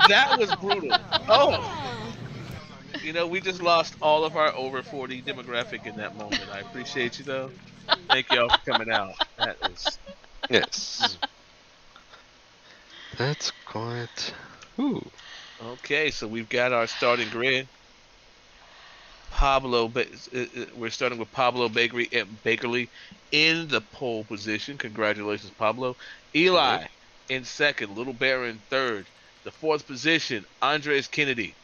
S2: That was brutal. Oh. We just lost all of our over 40 demographic in that moment. I appreciate you though. Thank y'all for coming out. That was.
S1: Yes. That's quite. Ooh.
S2: Okay, so we've got our starting grid. We're starting with Pablo Bakerly in the pole position. Congratulations, Pablo. Eli in second. Little Bear in third. The fourth position, Andres Kennedy.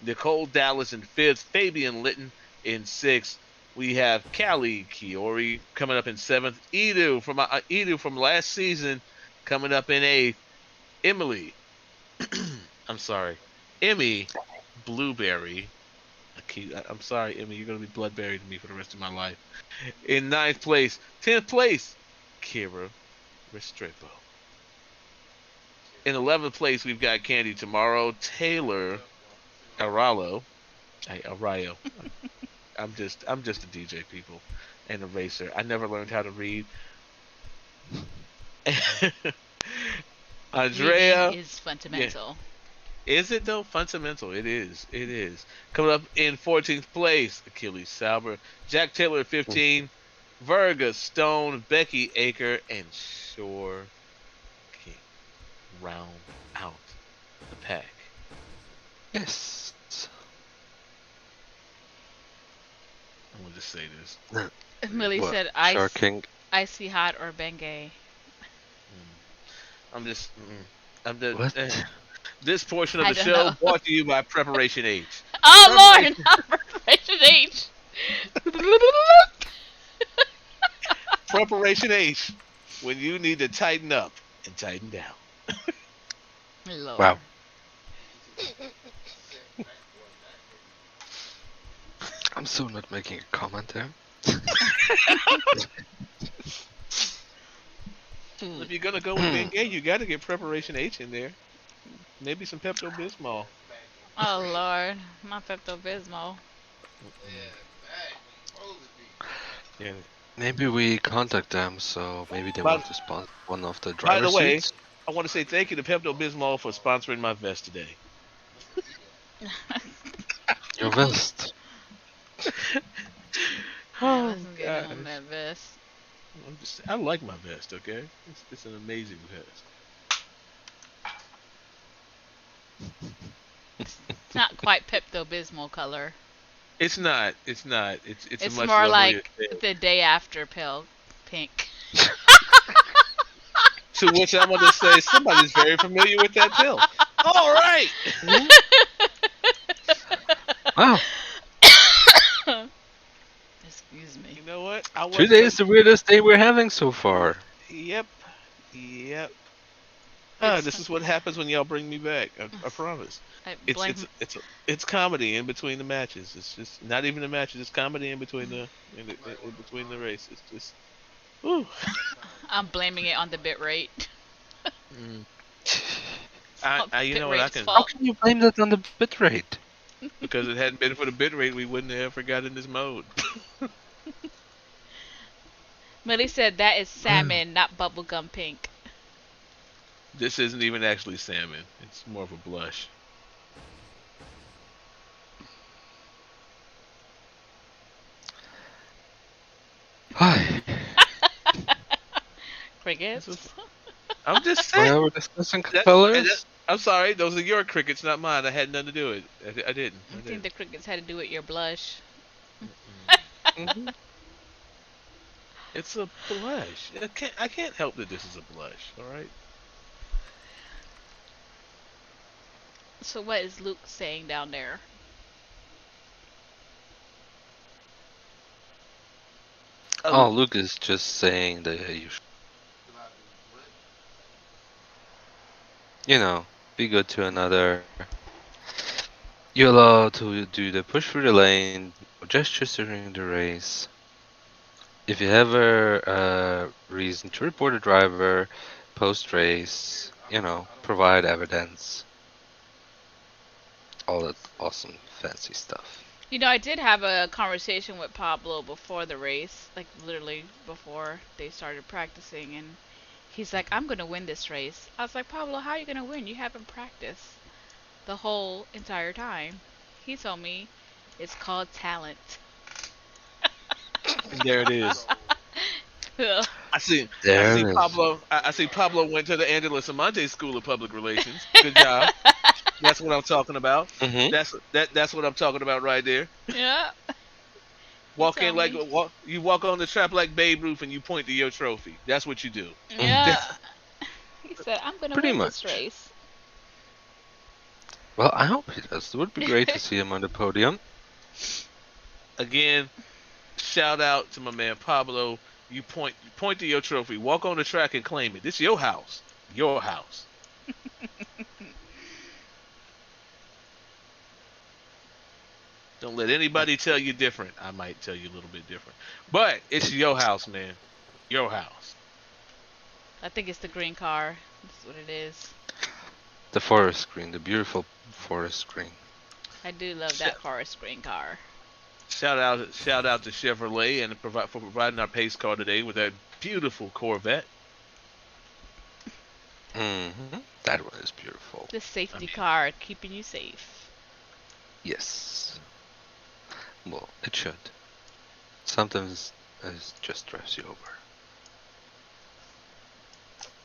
S2: Nicole Dallas in fifth. Fabian Litton in sixth. We have Callie Kiori coming up in seventh. Edu from last season coming up in eighth. Emmy Blueberry. I'm sorry, Emmy, you're going to be bloodberry to me for the rest of my life. In ninth place. 10th place, Kira Restrepo. In 11th place, we've got Candy Tomorrow, Taylor Aralo. Arayo. I'm just a DJ, people, and a racer. I never learned how to read. Andrea
S4: Reading is fundamental.
S2: Yeah. Is it though? Fundamental. It is. It is. Coming up in 14th place, Achilles Sauber, Jack Taylor 15, Verga Stone, Becky Aker, and Shore King round out the pack.
S1: Yes.
S2: I'm gonna just say this.
S4: Millie
S1: What?
S4: said,
S1: Shark King.
S4: icy hot or Bengay.
S2: I'm the.
S1: What?
S2: This portion of
S4: I
S2: the
S4: don't
S2: show
S4: know.
S2: brought to you by Preparation H.
S4: Oh Lord! Not H.
S2: Preparation H. When you need to tighten up and tighten down.
S4: Lord.
S1: Wow. I'm so not making a comment there.
S2: If you're gonna go with being gay, you got to get Preparation H in there. Maybe some Pepto Bismol.
S4: Oh Lord, my Pepto Bismol.
S2: Yeah.
S1: Maybe we contact them, so maybe they
S2: By,
S1: want to sponsor one of the
S2: by
S1: driver
S2: the way,
S1: suits.
S2: I want to say thank you to Pepto Bismol for sponsoring my vest today.
S1: Your vest.
S4: Yeah,
S2: Oh
S4: let's get
S2: God.
S4: on that vest.
S2: I like my vest. Okay, it's an amazing vest.
S4: It's not quite Pepto Bismol color.
S2: It's not. It's not. It's a
S4: It's
S2: much
S4: more
S2: lovelier
S4: like
S2: shade.
S4: the day after pill, pink.
S2: To which I'm going to say somebody's very familiar with that pill. All right.
S1: Wow.
S4: Excuse me.
S2: You know what? I was.
S1: Today is the weirdest day we're having so far.
S2: Yep. Yep.
S4: It's-
S2: This is what happens when y'all bring me back. I promise.
S4: I
S2: It's
S4: blame.
S2: it's comedy in between the matches. It's just not even the matches. It's comedy in between in between the races. Just. Whew.
S4: I'm blaming it on the bit rate.
S2: Mm. You
S4: Bit
S2: know what? I
S4: rate's
S2: can
S1: How
S4: fault.
S1: can you blame that on the bitrate?
S2: because it hadn't been for the bitrate, we wouldn't have ever got in this mode.
S4: Millie said that is salmon, not bubblegum pink.
S2: This isn't even actually salmon. It's more of a blush.
S1: Hi.
S4: Crickets.
S2: I'm just saying.
S1: Well, we're discussing
S2: and
S1: colors.
S2: I'm sorry, those are your crickets, not mine. I had nothing to do with it. I didn't.
S4: I think the crickets had to do with your blush.
S2: Mhm. It's a blush. I can't help that this is a blush. All right.
S4: So what is Luke saying down there?
S1: Oh, Luke is just saying that you know, be good to another. You're allowed to do the push through the lane, no gestures during the race. If you have a reason to report a driver post race, you know, provide evidence. All that awesome, fancy stuff.
S4: You know, I did have a conversation with Pablo before the race, like literally before they started practicing, and he's like, I'm gonna win this race. I was like, Pablo, how are you gonna win? You haven't practiced the whole entire time. He told me it's called talent.
S2: There it is. I see
S1: There it is.
S2: Pablo. I see Pablo went to the Angela Samante School of Public Relations. Good job. That's what I'm talking about.
S1: Mm-hmm.
S2: That's what I'm talking about right there.
S4: Yeah.
S2: Walk
S4: tell
S2: in like
S4: me.
S2: you walk on the trap like Babe Ruth and you point to your trophy. That's what you do.
S4: Yeah. He said, I'm gonna
S1: Pretty
S4: win this
S1: much.
S4: race.
S1: Well, I hope he does. It would be great to see him on the podium.
S2: Again, shout out to my man Pablo. You point to your trophy. Walk on the track and claim it. This is your house. Your house. Don't let anybody tell you different. I might tell you a little bit different. But it's your house, man. Your house.
S4: I think it's the green car. That's what it is.
S1: The forest green, the beautiful forest green.
S4: I do love that forest green car.
S2: Shout out to Chevrolet and for providing our pace car today with that beautiful Corvette.
S1: Mm-hmm. That one is beautiful.
S4: The safety car keeping you safe.
S1: Yes. Well, it should. Sometimes it just drives you over.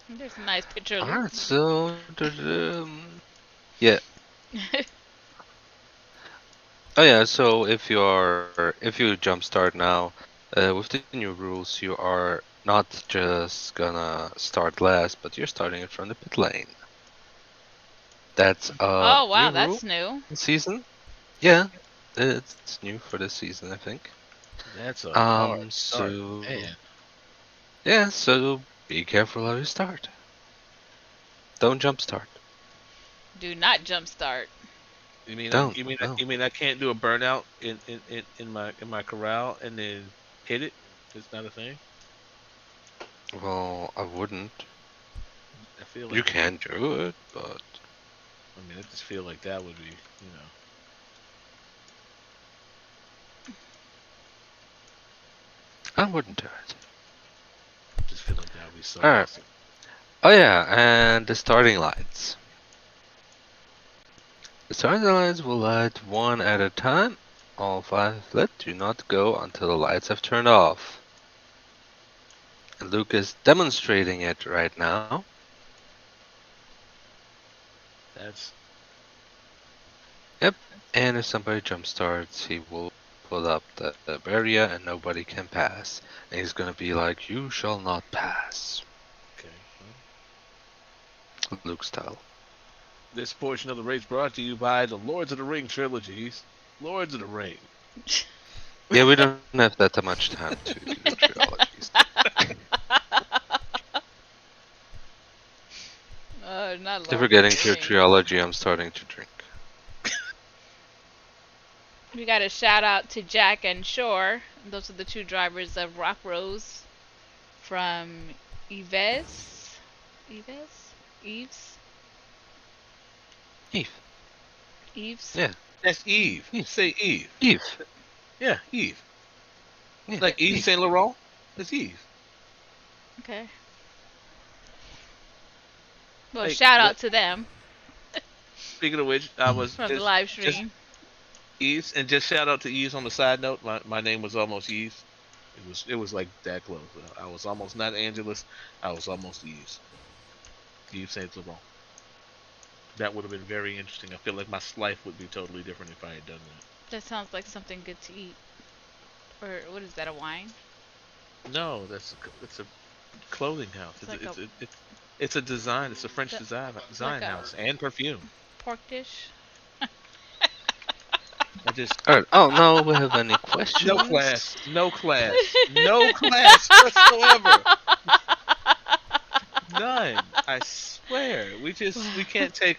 S4: There's a nice picture of
S1: Alright, so yeah. Oh yeah, so if you jumpstart now, with the new rules, you are not just gonna start last, but you're starting it from the pit lane. That's
S4: oh wow,
S1: new rule
S4: that's new.
S1: in season. Yeah, It's new for this season, I think.
S2: That's a hard start,
S1: So
S2: man.
S1: yeah, so be careful how you start. Don't jump start.
S4: Do not jumpstart.
S2: You mean
S1: Don't. No.
S2: you mean I can't do a burnout in my corral and then hit it? It's not a thing.
S1: Well, I wouldn't.
S2: I feel
S1: You
S2: like
S1: can do it, but
S2: I mean, I just feel like that would be, you know.
S1: I wouldn't do it.
S2: I just feel like that would be so
S1: Alright.
S2: awesome.
S1: Oh yeah, and the starting lights. The starting lights will light one at a time. All 5 lit do not go until the lights have turned off. And Luke is demonstrating it right now.
S2: That's
S1: And if somebody jump starts, he will pull up the barrier and nobody can pass. And he's gonna be like, "You shall not pass."
S2: okay.
S1: Luke style.
S2: This portion of the race brought to you by the Lords of the Ring trilogies. Lords of the Ring.
S1: Yeah, we don't have that much time to do the trilogies.
S4: Not
S1: If we're getting to a trilogy, I'm starting to drink.
S4: We got a shout out to Jack and Shore. Those are the 2 drivers of Rock Rose from Eves. Eves?
S1: Eve.
S4: Eves?
S1: Yeah.
S2: That's Eve.
S1: Eve.
S2: Say Eve.
S1: Eve.
S2: Yeah, Eve.
S1: Yeah.
S2: Like Eve Saint Laurent. It's Eve.
S4: Okay. Well,
S2: Hey,
S4: shout
S2: what-
S4: out to them
S2: Speaking of which, I was
S4: from the
S2: just
S4: live stream.
S2: Eves, and just shout out to Eves on the side note. My name was almost Eves. It was like that close. I was almost not Angelus. I was almost Eves. Eve Saint Laurent. That would have been very interesting. I feel like my life would be totally different if I had done that.
S4: That sounds like something good to eat. Or what is that, a wine?
S2: No, it's a clothing house.
S4: It's like
S2: It's a design. It's a French design
S4: like a-
S2: house and perfume.
S4: Pork dish?
S2: I just
S1: Alright. Oh, no, we have any questions?
S2: no class whatsoever. None. I swear. We can't take.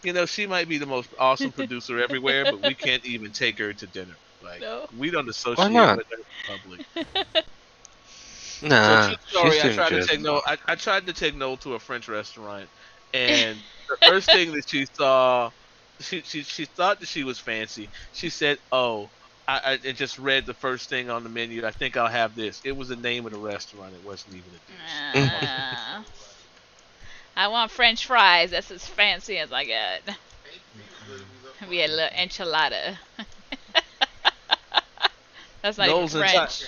S2: You know, she might be the most awesome producer everywhere, but we can't even take her to dinner. Like
S4: No.
S2: we don't associate
S1: not?
S2: with her in public.
S1: Nah,
S2: So, true story,
S1: she's
S2: I
S1: doing
S2: tried to
S1: good.
S2: take Noel. I tried to take Noel to a French restaurant, and the first thing that she saw, she thought that she was fancy. She said, "Oh, I just read the first thing on the menu. I think I'll have this." It was the name of the restaurant. It wasn't even a dish.
S4: I want French fries. That's as fancy as I got. We had a little enchilada. That's not
S2: Noel's
S4: even French.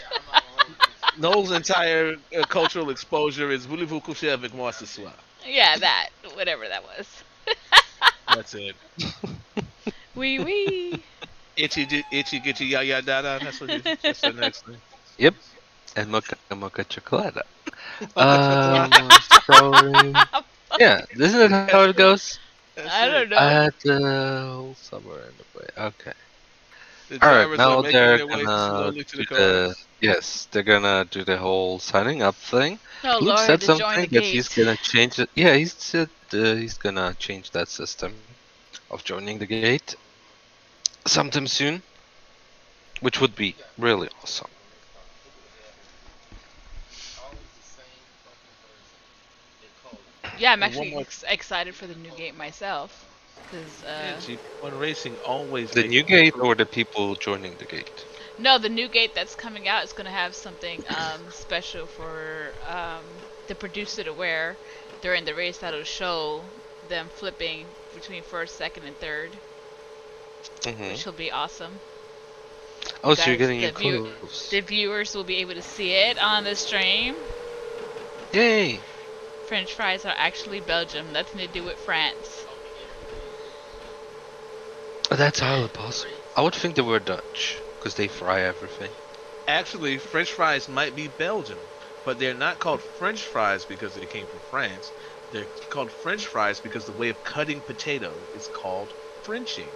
S2: Noel's entire cultural exposure is "Voulez-vous coucher avec moi ce soir?"
S4: Yeah, that. Whatever that was.
S2: That's it.
S4: Wee wee.
S2: Itchy gitchy ya ya da da. That's what it is. That's the next thing.
S1: Yep. And mocha chocolate. So yeah, isn't it how it goes?
S2: That's
S4: I don't
S2: it.
S4: know.
S1: At somewhere in the way. Okay.
S2: The
S1: All right,
S2: drivers
S1: now
S2: are making
S1: they're
S2: their way
S1: gonna
S2: slowly to
S1: do
S2: the
S1: the
S2: cars.
S1: yes, they're gonna do the whole signing up thing.
S4: Oh
S1: Luke
S4: Lord,
S1: said
S4: to join the
S1: something that he's
S4: gate.
S1: gonna change it. Yeah, he said he's gonna change that system of joining the gate sometime soon, which would be really awesome.
S4: Yeah, I'm
S2: And one
S4: actually
S2: more-
S4: excited for the new gate myself. Cause
S2: Yeah, GP1 Racing always
S1: The
S2: makes
S1: new gate or the people joining the gate?
S4: no, the new gate that's coming out is gonna have something special for the producer to wear during the race that'll show them flipping between first, second, and third,
S1: Mm-hmm.
S4: which will be awesome.
S1: Oh, so you're
S4: guys,
S1: getting
S4: the
S1: your
S4: view-
S1: clothes.
S4: The viewers will be able to see it on the stream.
S1: Yay!
S4: French fries are actually Belgium. Nothing to do with France.
S1: That's highly possible. I would think they were Dutch, because they fry everything.
S2: Actually, French fries might be Belgium, but they're not called French fries because they came from France. They're called French fries because the way of cutting potato is called Frenching.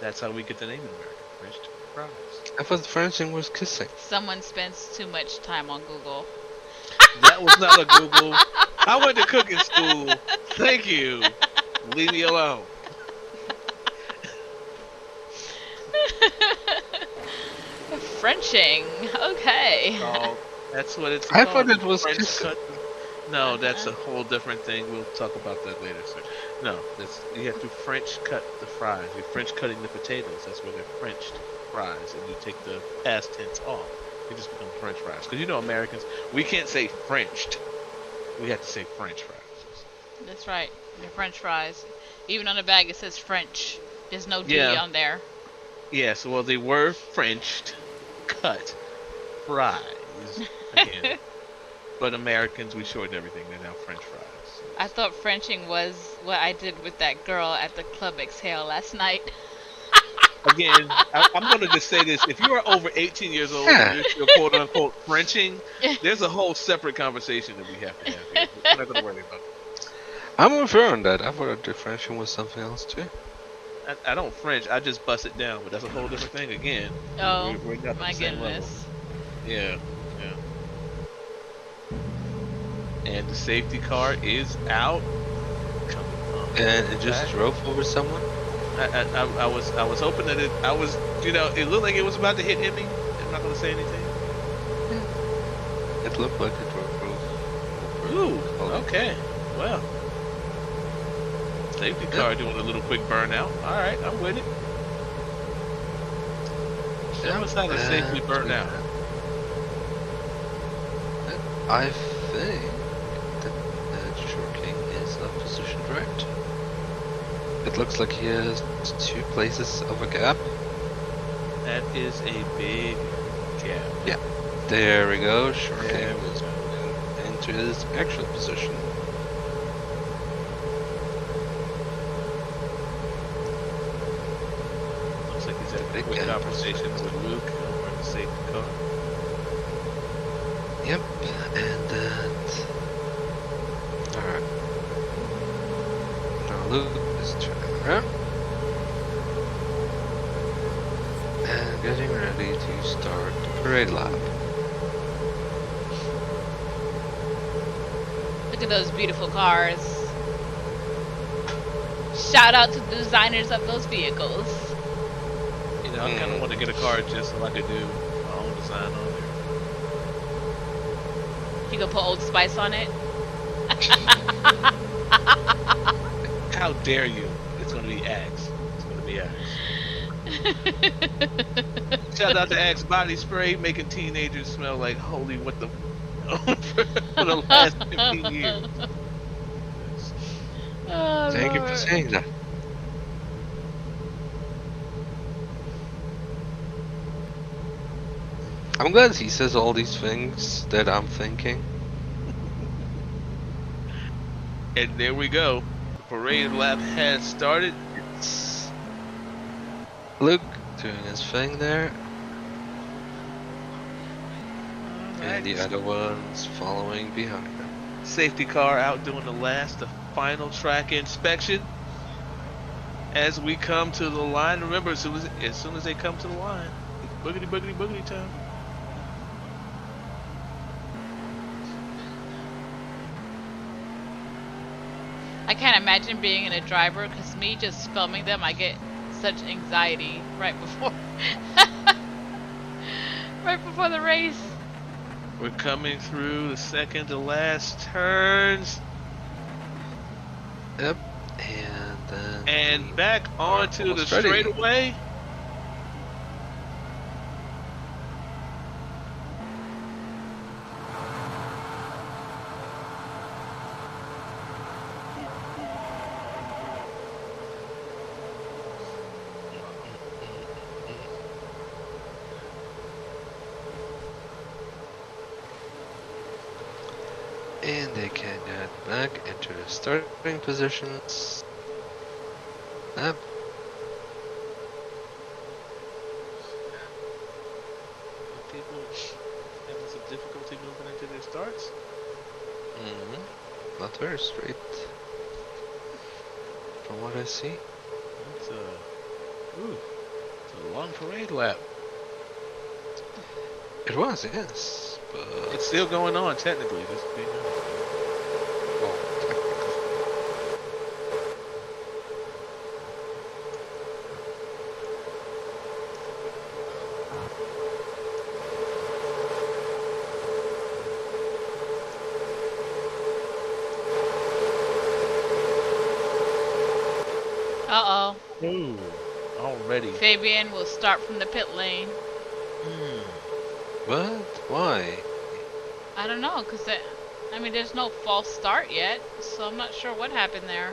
S2: That's how we get the name in America. French fries.
S1: I thought Frenching was kissing.
S4: Someone spends too much time on Google.
S2: That was not a Google. I went to cooking school. Thank you. Leave me alone.
S4: Frenching. Okay.
S2: Oh, that's what it's
S1: I
S2: called.
S1: thought it was
S2: French
S1: kissing.
S2: cut. No, that's a whole different thing. We'll talk about that later, sir. No, you have to French cut the fries. You're French cutting the potatoes. That's where they're Frenched fries, and you take the past tense off. They just become French fries. Because you know Americans, we can't say Frenched. We have to say French fries.
S4: That's right. They're French fries. Even on the bag it says French. There's no D
S2: Yeah.
S4: on there.
S2: Yes, well, they were Frenched cut fries. Again. But Americans, we shorten everything. They're now French fries.
S4: I thought Frenching was what I did with that girl at the Club Exhale last night.
S2: Again, I'm going to just say this. If you are over 18 years old and you're quote-unquote Frenching, there's a whole separate conversation that we have to have here. We're not going to worry about it.
S1: I'm with her on that. I thought the Frenching was something else too.
S2: I don't French. I just bust it down, but that's a whole different thing again.
S4: Oh,
S2: We're not on
S4: my
S2: the same level.
S4: goodness.
S2: Yeah, yeah. And the safety car is out. Coming on.
S1: And it just
S2: back.
S1: drove over someone.
S2: I was hoping that it looked like it was about to hit me. I'm not gonna say anything.
S1: It looked like it drove over.
S2: Ooh,
S1: Oh.
S2: okay. Well, safety car doing a little quick burnout. All right, I'm with it. Show us how to safely burn out.
S1: I think that Short King is not positioned right. It looks like he has 2 places of a gap.
S2: That is a big gap.
S1: There we go. Short King
S2: There we
S1: is moving into his actual position.
S2: Looks like he's had a
S1: Big
S2: quick
S1: gap.
S2: conversation with Luke over in the safety car.
S1: Yep, and that. Alright. Now Luke is turning around. And getting ready to start the parade lap.
S4: Look at those beautiful cars. Shout out to the designers of those vehicles.
S2: You know, I kind of want to get a car just so I could do my own design on there.
S4: You can put Old Spice on it.
S2: How dare you? It's going to be Axe. It's going to be Axe. Shout out to Axe Body Spray, making teenagers smell like holy what the for the last 15 years.
S4: Oh,
S1: Thank you for
S4: Lord.
S1: saying that. I'm glad he says all these things that I'm thinking.
S2: And there we go. The parade lap has started.
S1: It's Luke doing his thing there, and the other ones following behind him.
S2: Safety car out doing the final track inspection. As we come to the line, remember, as soon as they come to the line, it's boogity boogity boogity time.
S4: I can't imagine being in a driver because me just filming them, I get such anxiety right before right before the race.
S2: We're coming through the second to last turns.
S1: Yep, and then
S2: And back onto the
S1: almost ready.
S2: straightaway.
S1: And they can get back into the starting positions. Yep.
S2: People having some difficulty moving into their starts.
S1: Not very straight. From what I see.
S2: It's Ooh, it's a long parade lap.
S1: It was, yes, but
S2: It's still going on technically. Just so you know.
S1: well,
S4: Uh-oh.
S2: Ooh, already.
S4: Fabian will start from the pit lane.
S1: what? Why?
S4: I don't know, because I mean, there's no false start yet, so I'm not sure what happened there.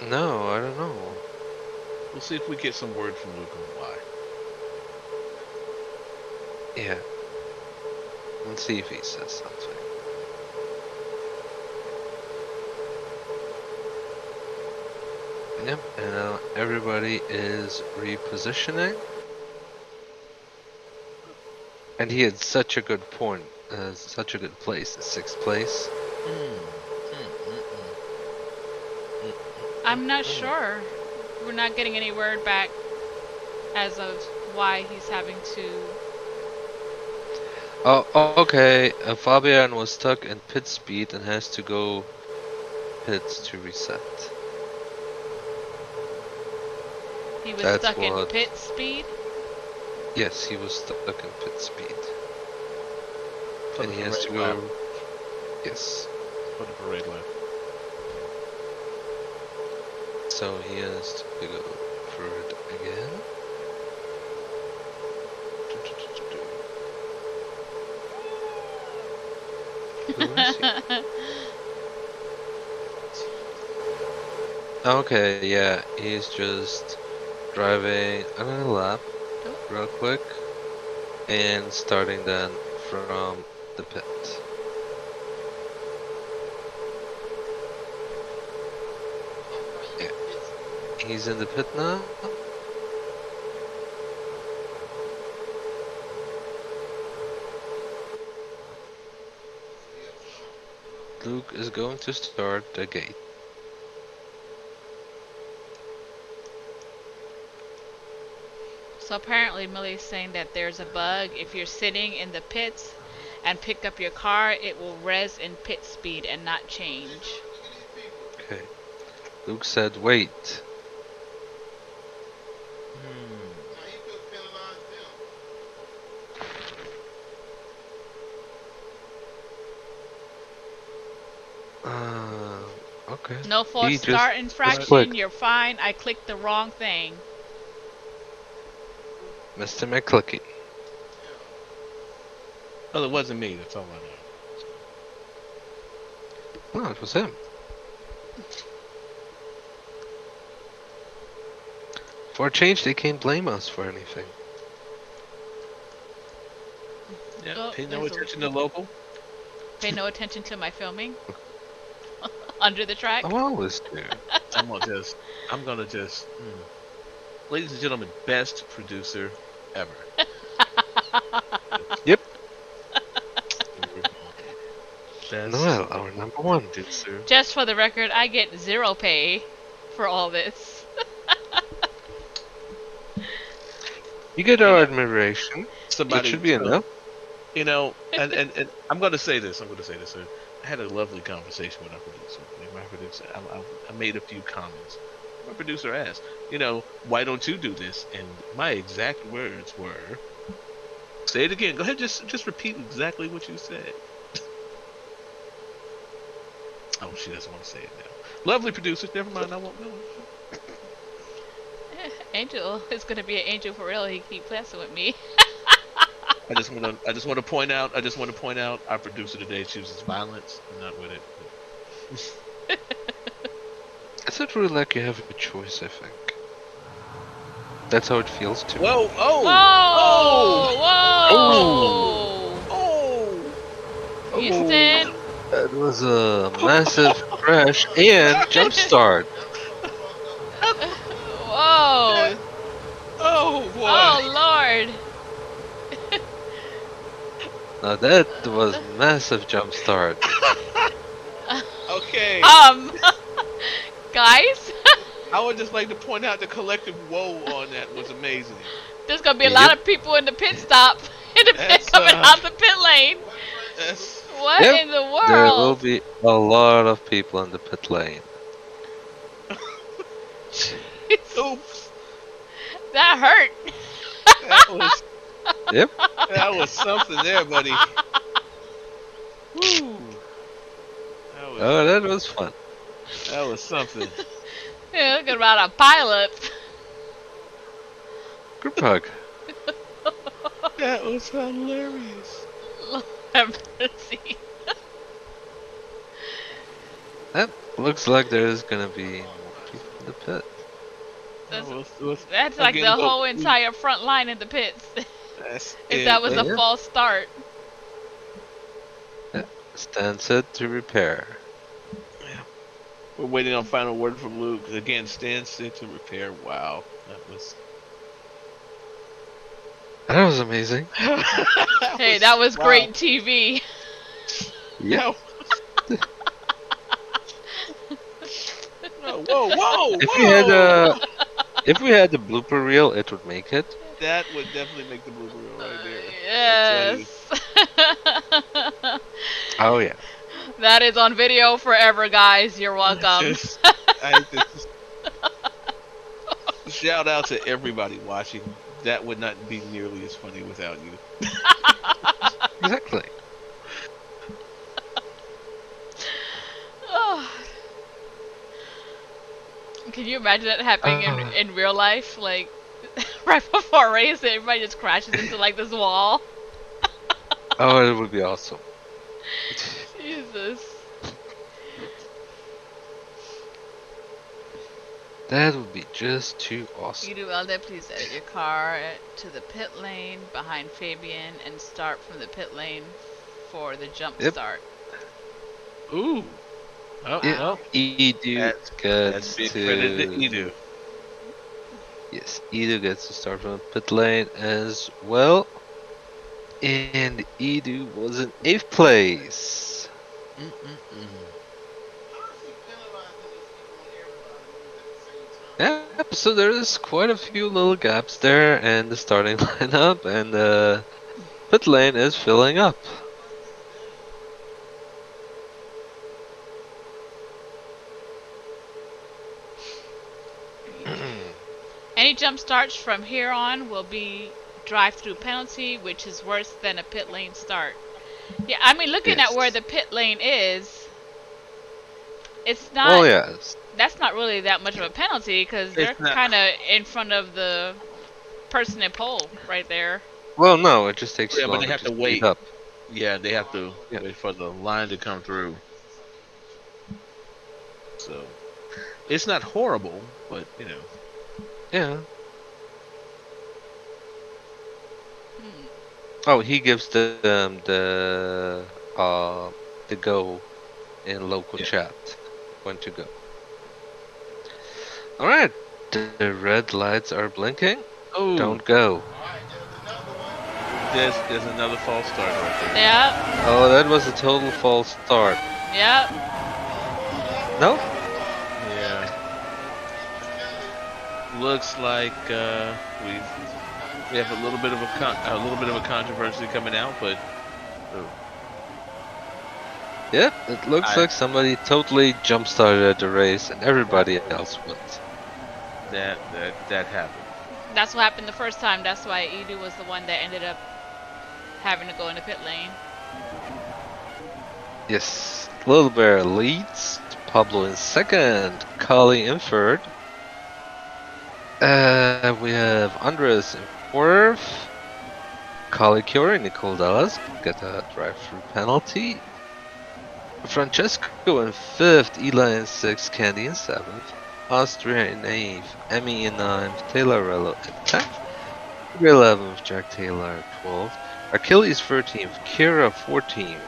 S1: No, I don't know.
S2: We'll see if we get some word from Luke on why.
S1: Yeah. Let's see if he says something. Yep, and now everybody is repositioning. And he had such a good point, such a good place, 6th place.
S4: I'm not sure. We're not getting any word back as of why he's having to.
S1: Oh, okay. Fabian was stuck in pit speed and has to go pits to reset.
S4: He was
S1: That's
S4: stuck in
S1: what-
S4: pit speed.
S1: Yes, he was stuck in pit speed.
S2: For
S1: And
S2: the
S1: he has to
S2: parade
S1: go.
S2: lap.
S1: Yes.
S2: For the parade lap.
S1: So he has to go for it again. Who is he? Okay, yeah, he's just driving another lap real quick and starting then from the pit. Yeah. He's in the pit now. Luke is going to start the gate.
S4: So apparently Millie's saying that there's a bug. If you're sitting in the pits and pick up your car, it will res in pit speed and not change.
S1: Okay. Luke said, wait.
S3: Now he could penalize them.
S1: Okay.
S4: No false
S1: He just
S4: start infraction.
S1: clicked.
S4: You're fine. I clicked the wrong thing.
S1: Mr. McClicky.
S2: Well, it wasn't me. That's all I know.
S1: No, it was him. For a change, they can't blame us for anything.
S2: Yeah.
S4: Oh,
S2: Pay no
S4: there's a-
S2: attention to local.
S4: Pay no attention to my filming. Under the track.
S1: I always do.
S2: I'm gonna just. Ladies and gentlemen, best producer ever.
S1: Yep.
S2: Best
S1: Noel, our number one.
S2: producer.
S4: Just for the record, I get 0 pay for all this.
S1: You get our admiration.
S2: Somebody
S1: That should be enough.
S2: You know, and I'm gonna say this. I had a lovely conversation with our producer. My producer, I made a few comments. My producer asked, why don't you do this? And my exact words were, say it again. Go ahead, just repeat exactly what you said. Oh, she doesn't want to say it now. Lovely producer. Never mind. I won't know.
S4: Angel is gonna be an angel for real. He keep messing with me.
S2: I just want to point out our producer today chooses violence. I'm not with it.
S1: Is it really like you have a choice, I think? That's how it feels to me.
S2: Whoa! Oh!
S4: Whoa! Whoa!
S2: Oh!
S4: Houston.
S1: That was a massive crash and jump start.
S4: Whoa!
S2: Oh boy!
S4: Oh Lord!
S1: Now that was massive jump start.
S2: Okay.
S4: Guys.
S2: I would just like to point out the collective woe on that was amazing.
S4: There's gonna be a lot of people in the pit stop, in the pit
S2: That's,
S4: coming out the pit lane.
S2: That's
S4: What
S1: Yep.
S4: in the
S1: There will
S4: world?
S1: be a lot of people in the pit lane.
S2: oops.
S4: That hurt.
S1: Yep.
S2: That was something there, buddy. Woo.
S1: Oh, that was fun.
S2: That was something.
S4: Yeah, look about a pilot.
S1: Group hug.
S2: That was hilarious.
S4: Lord have mercy.
S1: Yep. Looks like there's gonna be more people in the pit.
S4: That's like the whole entire front line in the pits. If that was a
S1: Yeah.
S4: false start.
S1: Stand set to repair.
S2: We're waiting on final word from Luke. Again, stand set to repair. Wow.
S1: That was amazing.
S4: Hey, that was
S2: wow.
S4: great TV.
S1: Yeah.
S2: Whoa!
S1: If we had the blooper reel, it would make it.
S2: That would definitely make the blooper reel right there.
S4: Yes.
S1: Oh yeah.
S4: That is on video forever, guys. You're welcome.
S2: Shout out to everybody watching. That would not be nearly as funny without you.
S1: Exactly.
S4: Oh. Can you imagine that happening in real life? Like, right before a race, everybody just crashes into like this wall.
S1: Oh, it would be awesome.
S4: Jesus.
S1: That would be just too awesome.
S4: You do well there. Please edit your car to the pit lane behind Fabian and start from the pit lane for the jump start.
S2: Ooh. Oh, well.
S1: Edu
S2: That's
S1: gets
S2: big
S1: to.
S2: credit to Edu.
S1: Yes, Edu gets to start from the pit lane as well. And Edu was in 8th place. Yep, so there's quite a few little gaps there in the starting lineup, and the pit lane is filling up.
S4: Any jump starts from here on will be drive-through penalty, which is worse than a pit lane start. Yeah, I mean, looking at where the pit lane is, it's not.
S1: Well, yes.
S4: That's not really that much of a penalty because they're kind of in front of the person in pole right there.
S1: Well, no, it just takes
S2: Yeah, but
S1: longer
S2: they have to
S1: speed
S2: wait.
S1: up.
S2: Yeah, they have to wait for the line to come through. So, it's not horrible, but you know.
S1: Yeah. Oh, he gives the go in local chat when to go. All right, the red lights are blinking.
S2: Oh,
S1: don't go.
S2: There's another false start right there.
S4: Yeah.
S1: Oh, that was a total false start.
S4: Yep.
S1: No?
S2: Yeah. Looks like we have a little bit of a controversy coming out, but
S1: Yep, it looks like somebody totally jump started the race and everybody else went.
S2: That happened.
S4: That's what happened the first time. That's why Edu was the one that ended up having to go in the pit lane.
S1: Yes, Little Bear leads, Pablo in second, Kali in third. We have Andres in fourth, Kali Curie, Nicole Dallas get a drive-through penalty. Francesco in fifth, Eli in sixth, Candy in seventh, Austria in eighth, Emmy in ninth, Taylor Rello in 10th, 11th, Jack Taylor 12th, Achilles 13th, Kira 14th,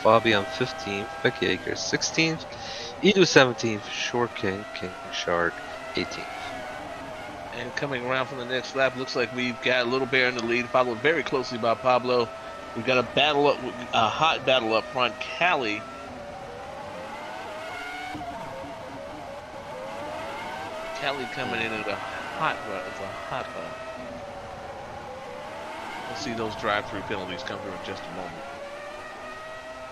S1: Fabian 15th, Becky Akers 16th, Edu 17th, Short King Shark 18th.
S2: And coming around from the next lap, looks like we've got Little Bear in the lead, followed very closely by Pablo. We've got a hot battle up front. Callie Kelly coming in at a hot run. It's a hot run. We'll see those drive-through penalties come through in just a moment.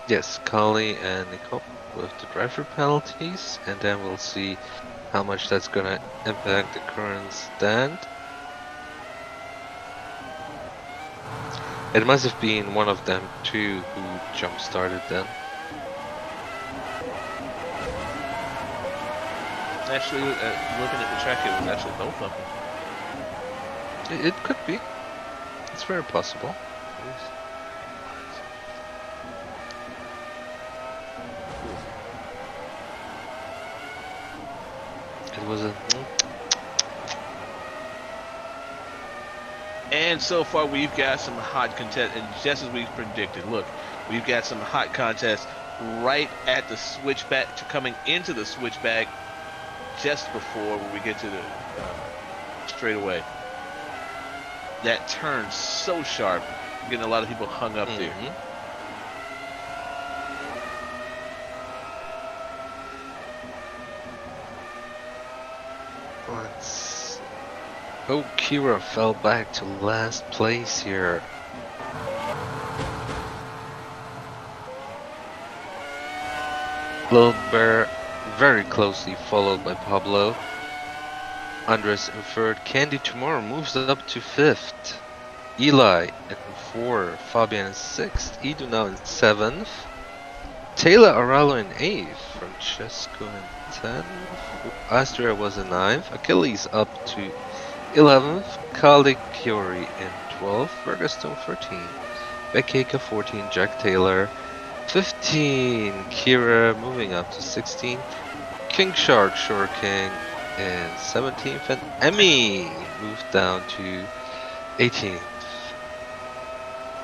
S1: Yes, Kali and Nicole with the driver penalties, and then we'll see how much that's gonna impact the current stand. It must have been one of them two who jump started then.
S2: Actually, looking at the track, it was actually both of them.
S1: It could be. It's very possible. It was a.
S2: And so far, we've got some hot contest, and just as we predicted, look, we've got some hot contests right at the switchback, coming into the switchback, just before when we get to the straightaway. That turn so sharp, getting a lot of people hung up there.
S1: Let's. Oh, Kira fell back to last place here. Little Bear very closely followed by Pablo. Andres in third. Candy Tomorrow moves up to fifth. Eli in fourth. Fabian in sixth. Edu now in seventh. Taylor Aralo in eighth. Francesco in 10th. Astria was in ninth. Achilles up to 11th. Kali Kiori in 12th. Ferguson 13th. Beckeka 14. Jack Taylor 15. Kira moving up to 16th. King Shark Shore King in 17th. And Emmy moved down to 18th.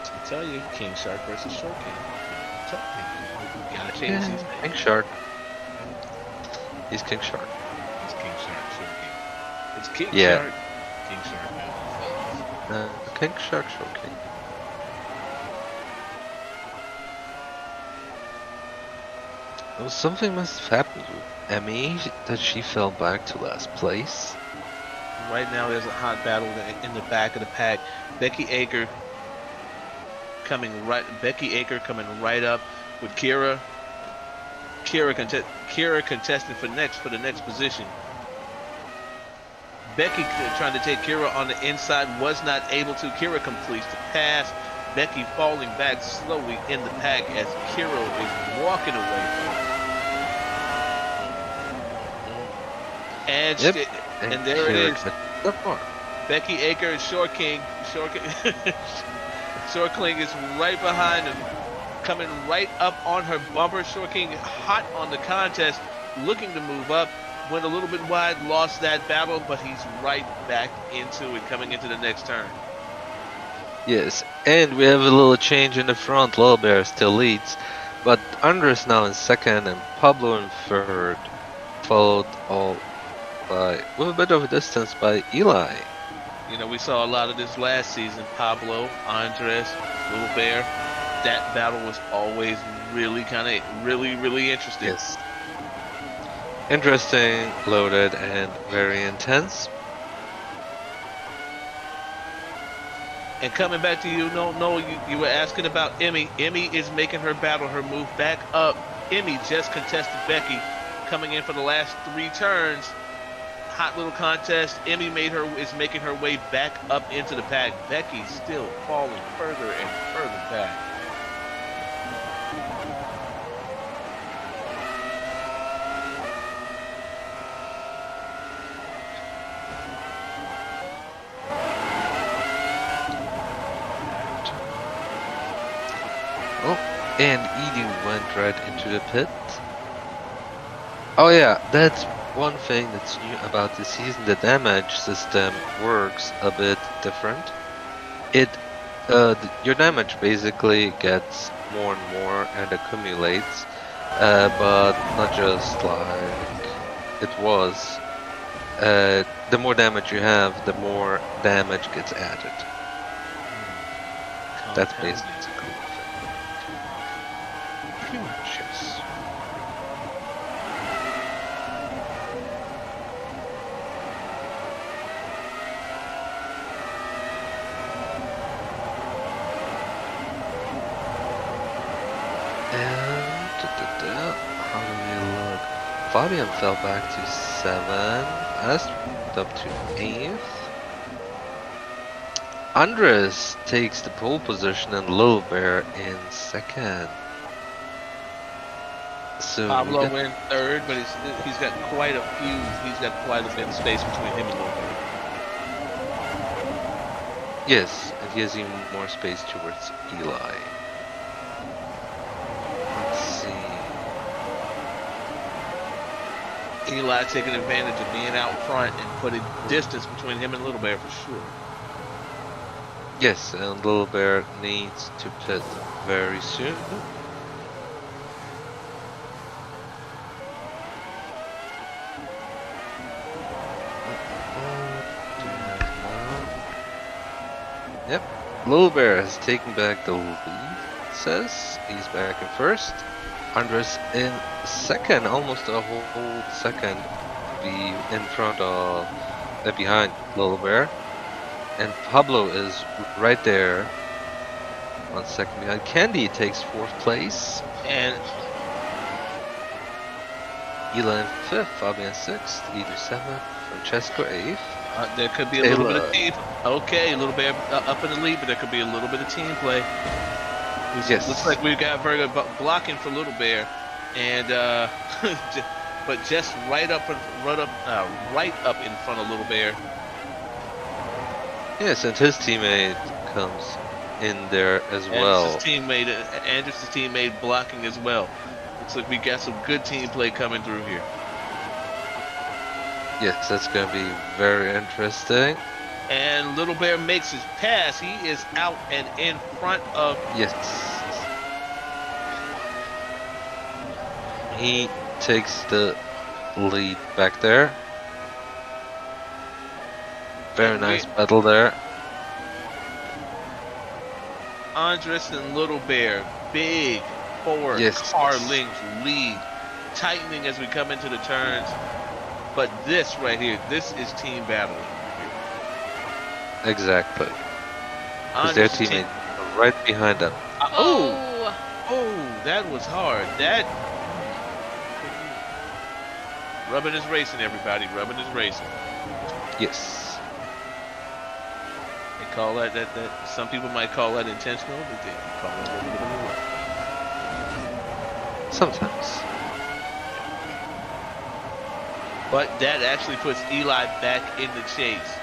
S2: I tell you, King Shark versus Short King. I tell you, you gotta change these
S1: King
S2: names.
S1: Shark. He's King Shark.
S2: It's King Shark, Short King. It's King
S1: Yeah.
S2: Shark. King Shark.
S1: King Shark Shore King. Well, something must have happened with Emmy that she fell back to last place.
S2: Right now, there's a hot battle in the back of the pack. Becky Aker coming right up with Kira. Kira contesting for the next position. Becky trying to take Kira on the inside, was not able to. Kira completes the pass. Becky falling back slowly in the pack as Kira is walking away from her. And,
S1: Yep.
S2: and there it is.
S1: That far.
S2: Becky Aker and Short King. Short King is right behind him, coming right up on her bumper. Short King hot on the contest, looking to move up. Went a little bit wide, lost that battle, but he's right back into it, coming into the next turn.
S1: Yes, and we have a little change in the front. Little Bear still leads, but Andres now in second and Pablo in third, followed all by, with a bit of a distance, by Eli.
S2: You know, we saw a lot of this last season. Pablo, Andres, Little Bear. That battle was always really really interesting.
S1: Yes. Interesting, loaded, and very intense.
S2: And coming back to you, you were asking about Emmy. Emmy is making her battle, her move back up. Emmy just contested Becky, coming in for the last 3 turns. Hot little contest. Emmy is making her way back up into the pack. Becky's still falling further and further back.
S1: Oh, and Edu went right into the pit. Oh yeah, that's one thing that's new about this season. The damage system works a bit different. Your damage basically gets more and more and accumulates, but not just like it was. The more damage you have, the more damage gets added. That's basically a cool thing. Pretty much, yes. How do we look? Fabian fell back to 7. Ast up to 8th. Andres takes the pole position and Little Bear in 2nd. So
S2: Pablo in 3rd, but he's got quite a few. He's got quite a bit of space between him and Little Bear.
S1: yes, and he has even more space towards Eli. Let's see.
S2: Eli taking advantage of being out front and putting distance between him and Little Bear for sure.
S1: Yes, and Little Bear needs to pit very soon. Yep, Little Bear has taken back the lead, says. He's back in 1st. Andres in 2nd, almost a whole second to be in front of, behind Little Bear. And Pablo is right there, 1 second behind. Candy takes 4th place.
S2: And
S1: Eli in 5th, Fabian 6th, Edu 7th, Francesco 8th.
S2: there could be a little bit of team. Okay, a little bit up in the lead, but there could be a little bit of team play.
S1: Yes.
S2: Looks like we've got very good blocking for Little Bear, and but just right up in front of Little Bear.
S1: Yes, and his teammate comes in there as well.
S2: Andres' teammate blocking as well. Looks like we got some good team play coming through here.
S1: Yes, that's going to be very interesting.
S2: And Little Bear makes his pass. He is out and in front of.
S1: Yes. He takes the lead back there. Very nice battle there.
S2: Andres and Little Bear, big forward car length lead, tightening as we come into the turns. But this right here, this is team battling.
S1: Exactly. Because their teammate right behind them.
S2: Oh, that was hard. That rubbing is racing, everybody. Rubbing is racing.
S1: Yes.
S2: They call that some people might call that intentional, but they call it a little bit of a rub.
S1: Sometimes.
S2: But that actually puts Eli back in the chase.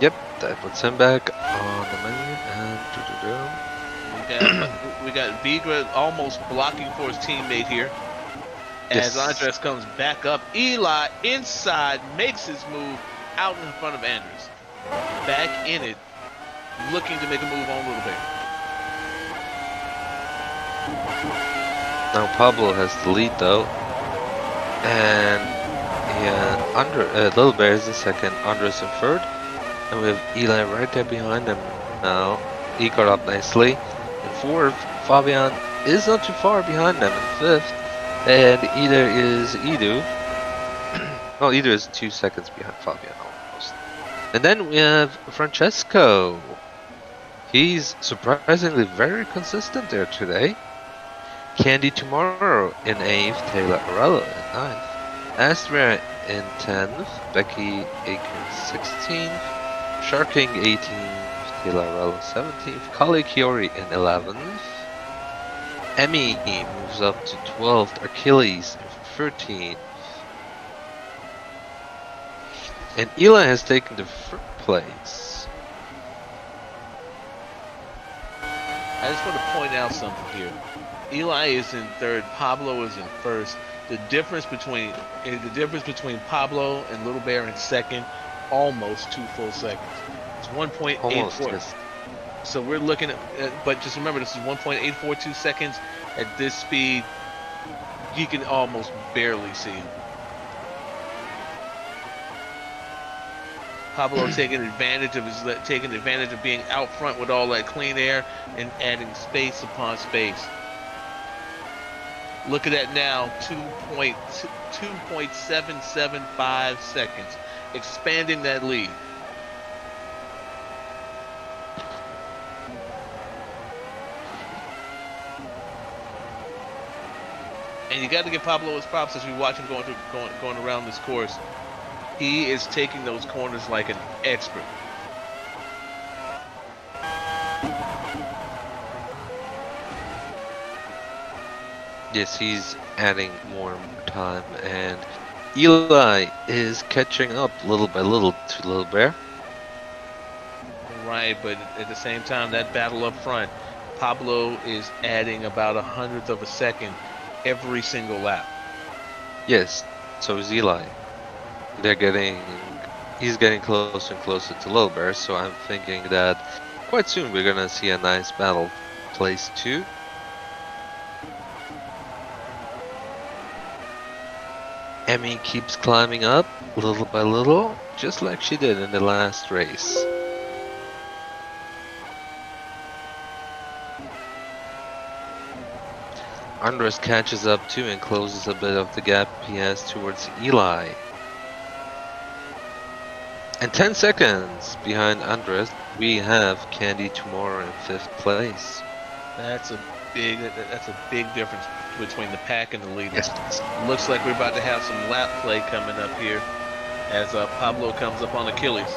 S1: Yep, that puts him back on the menu. And
S2: we got Vigra almost blocking for his teammate here. As Andres comes back up, Eli inside makes his move out in front of Andres. Back in it, looking to make a move on Little Bear.
S1: now Pablo has the lead though. And Little Bear is in 2nd, Andres in 3rd. And we have Eli right there behind him now. He got up nicely. In 4th, Fabian is not too far behind them in 5th. And either is Edu. Well, Edu is 2 seconds behind Fabian almost. And then we have Francesco. He's surprisingly very consistent there today. Candy Tomorrow in 8th, Taylor Arello in 9th. Astria in 10th, Becky Akers 16th. Sharking 18th, Taylor Arello 17th. Kali Kiori in 11th. Emmy moves up to 12th, Achilles in 13th. And Eli has taken the 3rd place.
S2: I just want to point out something here. Eli is in 3rd, Pablo is in 1st. The difference between Pablo and Little Bear in 2nd, almost 2 full seconds. It's 1.84.
S1: Yes.
S2: So we're looking at, but just remember, this is 1.842 seconds. At this speed, you can almost barely see him. Pablo taking advantage of being out front with all that clean air and adding space upon space. Look at that now, 2.775 seconds, expanding that lead. And you got to give Pablo his props as we watch him going around this course. He is taking those corners like an expert.
S1: Yes, he's adding more and more time, and Eli is catching up little by little to Little Bear.
S2: Right, but at the same time, that battle up front, Pablo is adding about 100th of a second every single lap.
S1: Yes, so is Eli. He's getting closer and closer to Little Bear, so I'm thinking that quite soon we're gonna see a nice battle. Place 2. Emmy keeps climbing up, little by little, just like she did in the last race. Andres catches up too and closes a bit of the gap he has towards Eli. And 10 seconds behind Andres, we have Candy Tomorrow in 5th place.
S2: That's a big difference between the pack and the leaders.
S1: Yes.
S2: Looks like we're about to have some lap play coming up here as Pablo comes up on Achilles.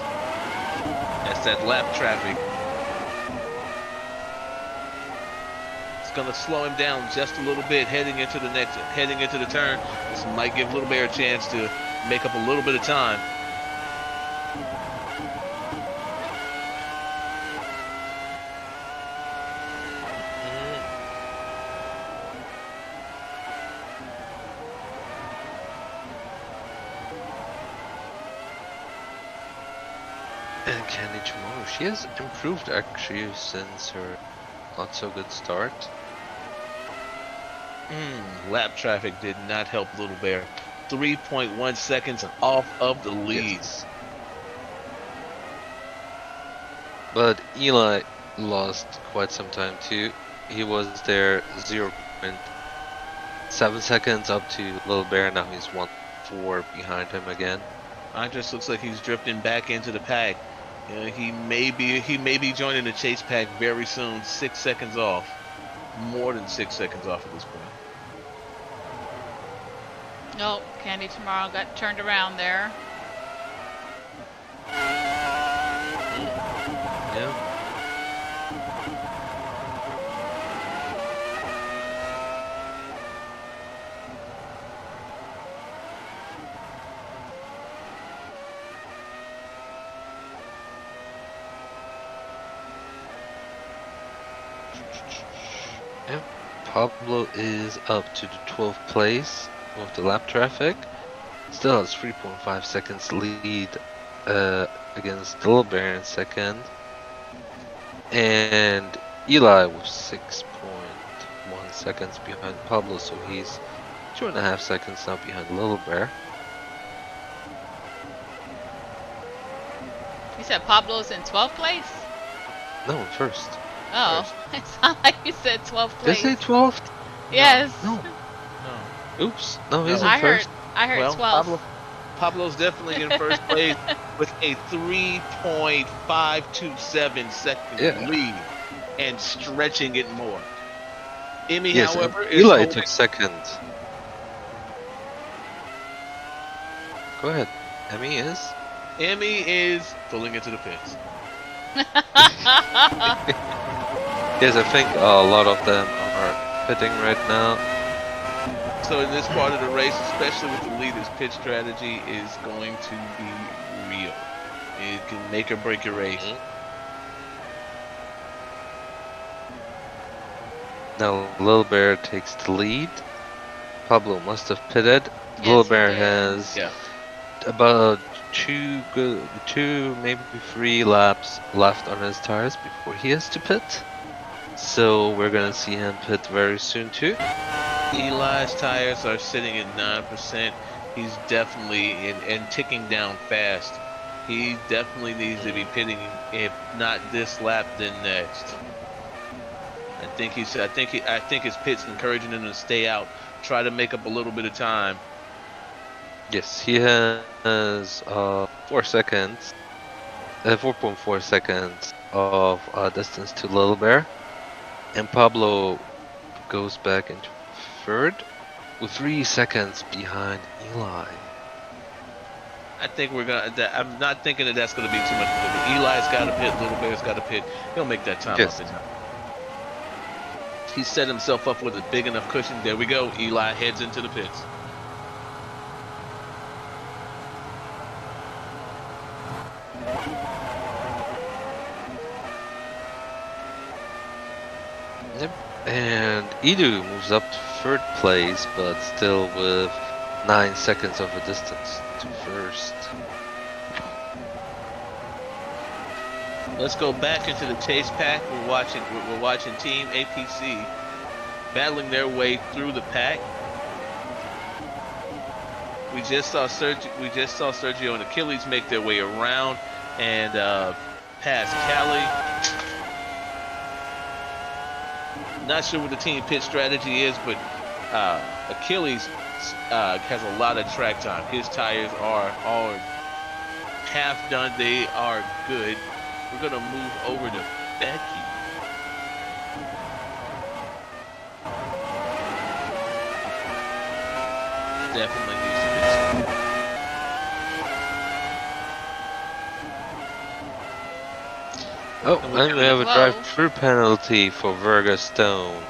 S2: That's that lap traffic. It's gonna slow him down just a little bit heading into the turn. This might give Little Bear a chance to make up a little bit of time.
S1: And Candy Tomorrow, she has improved actually since her not so good start.
S2: Lap traffic did not help Little Bear. 3.1 seconds off of the lead.
S1: Yes. But Eli lost quite some time too. He was there 0.7 seconds up to Little Bear. Now he's 1.4 behind him again.
S2: Andres looks like he's drifting back into the pack. He may be joining the chase pack very soon. 6 seconds off, more than 6 seconds off at this point.
S4: Oh, Candy Tomorrow got turned around there.
S1: Yeah. Yep. Pablo is up to the 12th place of the lap traffic. Still has 3.5 seconds lead against Little Bear in second. And Eli was 6.1 seconds behind Pablo, so he's 2.5 seconds now behind Little Bear.
S4: You said Pablo's in 12th place?
S1: No, first.
S4: Oh, it sounded like you said 12th
S1: Did I
S4: place.
S1: say 12th?
S4: Yes.
S1: No.
S2: No.
S1: Oops. No, he's
S2: No.
S1: in
S4: I heard
S1: first.
S4: 12th.
S2: Pablo's definitely in first place with a 3.527 second
S1: Yeah.
S2: lead and stretching it more. Emmy,
S1: Yes,
S2: however,
S1: and
S2: is
S1: Eli
S2: holding-
S1: took second. Go ahead. Emmy is?
S2: Emmy is pulling into the pits.
S1: Yes, I think a lot of them are pitting right now.
S2: So in this part of the race, especially with the leaders, pit strategy is going to be real. It can make or break your race.
S1: Now Little Bear takes the lead. Pablo must have pitted.
S4: Yes,
S1: Little
S4: he
S1: Bear
S4: did.
S1: has
S2: Yeah.
S1: about two, maybe 3 laps left on his tires before he has to pit. So we're gonna see him pit very soon too.
S2: Eli's tires are sitting at 9%. He's definitely and ticking down fast. He definitely needs to be pitting, if not this lap, then next. I think his pit's encouraging him to stay out, try to make up a little bit of time.
S1: Yes, he has 4 seconds, 4.4 seconds of distance to Little Bear, and Pablo goes back into third with 3 seconds behind Eli.
S2: I think we're gonna. I'm not thinking that that's gonna be too much. Eli's got a pit. Little Bear's got a pit. He'll make that time
S1: Yes.
S2: up. He set himself up with a big enough cushion. There we go. Eli heads into the pits.
S1: Yep. And Edu moves up to 3rd place, but still with 9 seconds of a distance to 1st.
S2: Let's go back into the chase pack. We're watching Team APC battling their way through the pack. We just saw Sergio and Achilles make their way around and past Cali. Not sure what the team pit strategy is, but Achilles has a lot of track time. His tires are half done. They are good. We're gonna move over to Becky. Definitely needs to be.
S1: Oh, and we have a
S4: Whoa.
S1: drive-through penalty for Verga Stone.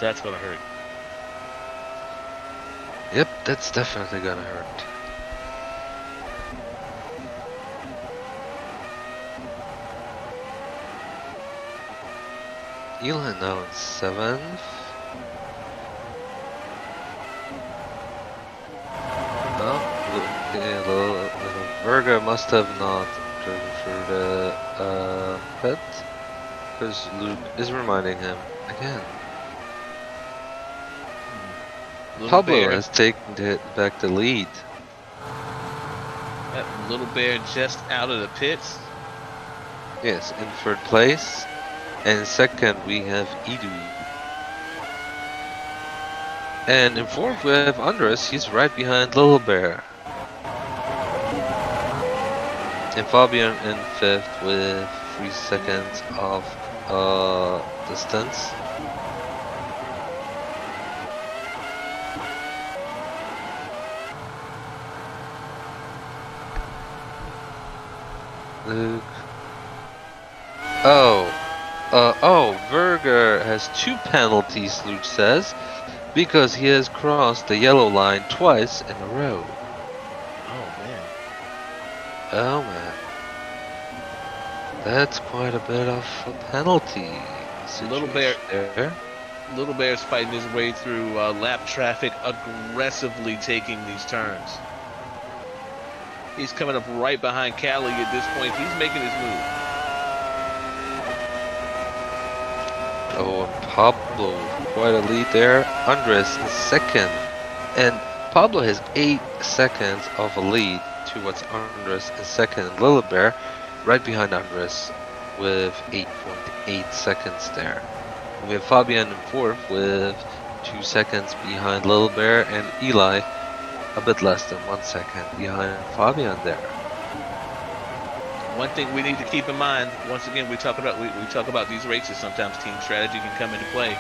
S2: That's gonna hurt.
S1: Yep, that's definitely gonna hurt. Eli now in 7th. Little Verga must have not driven through the pit, because Luke is reminding him again. Pablo has taken back the lead.
S2: That Little Bear just out of the pits.
S1: Yes, in 3rd place. And 2nd we have Edu. And in 4th we have Andres, he's right behind Little Bear. And Fabian in 5th with 3 seconds of distance. Luke. Verger has 2 penalties, Luke says, because he has crossed the yellow line twice in a row.
S2: Oh man.
S1: Oh man. That's quite a bit of a penalty.
S2: Little Bear.
S1: There.
S2: Little Bear's fighting his way through lap traffic, aggressively taking these turns. He's coming up right behind Cali at this point. He's making his move.
S1: Oh, and Pablo, quite a lead there. Andres is 2nd. And Pablo has 8 seconds of a lead towards Andres in 2nd. Little Bear right behind Andres with 8.8 seconds there. We have Fabian in 4th with 2 seconds behind Little Bear, and Eli a bit less than 1 second behind Fabian there.
S2: One thing we need to keep in mind, once again, we talk about these races. Sometimes team strategy can come into play.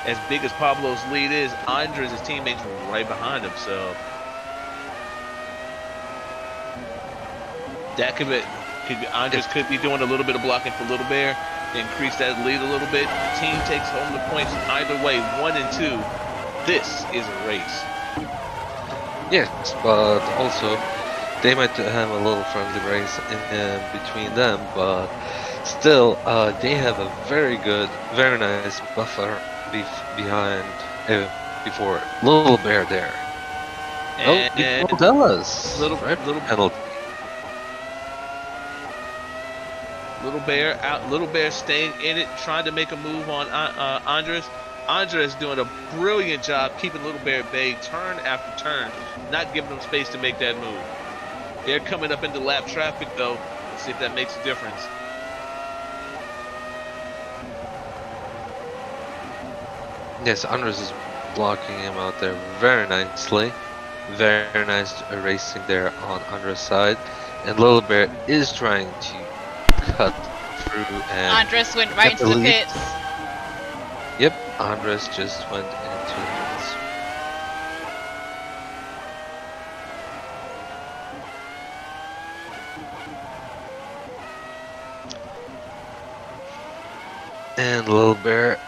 S2: As big as Pablo's lead is, Andres' teammates were right behind him, so that Andres could be doing a little bit of blocking for Little Bear, increase that lead a little bit. The team takes home the points either way, 1 and 2. This is a race.
S1: Yes, but also they might have a little friendly race in between them, but still they have a very nice buffer behind before Little Bear there.
S2: And
S1: Dallas
S2: little
S1: penalty.
S2: Little Bear staying in it, trying to make a move on Andres. Andres doing a brilliant job keeping Little Bear at bay, turn after turn, not giving them space to make that move. They're coming up into lap traffic though. Let's see if that makes a difference.
S1: Yes, Andres is blocking him out there very nicely. Very nice racing there on Andres' side. And Little Bear is trying to cut through and
S4: Andres went right into the pits.
S1: Yep. Andres just went into the pits. And Little Bear,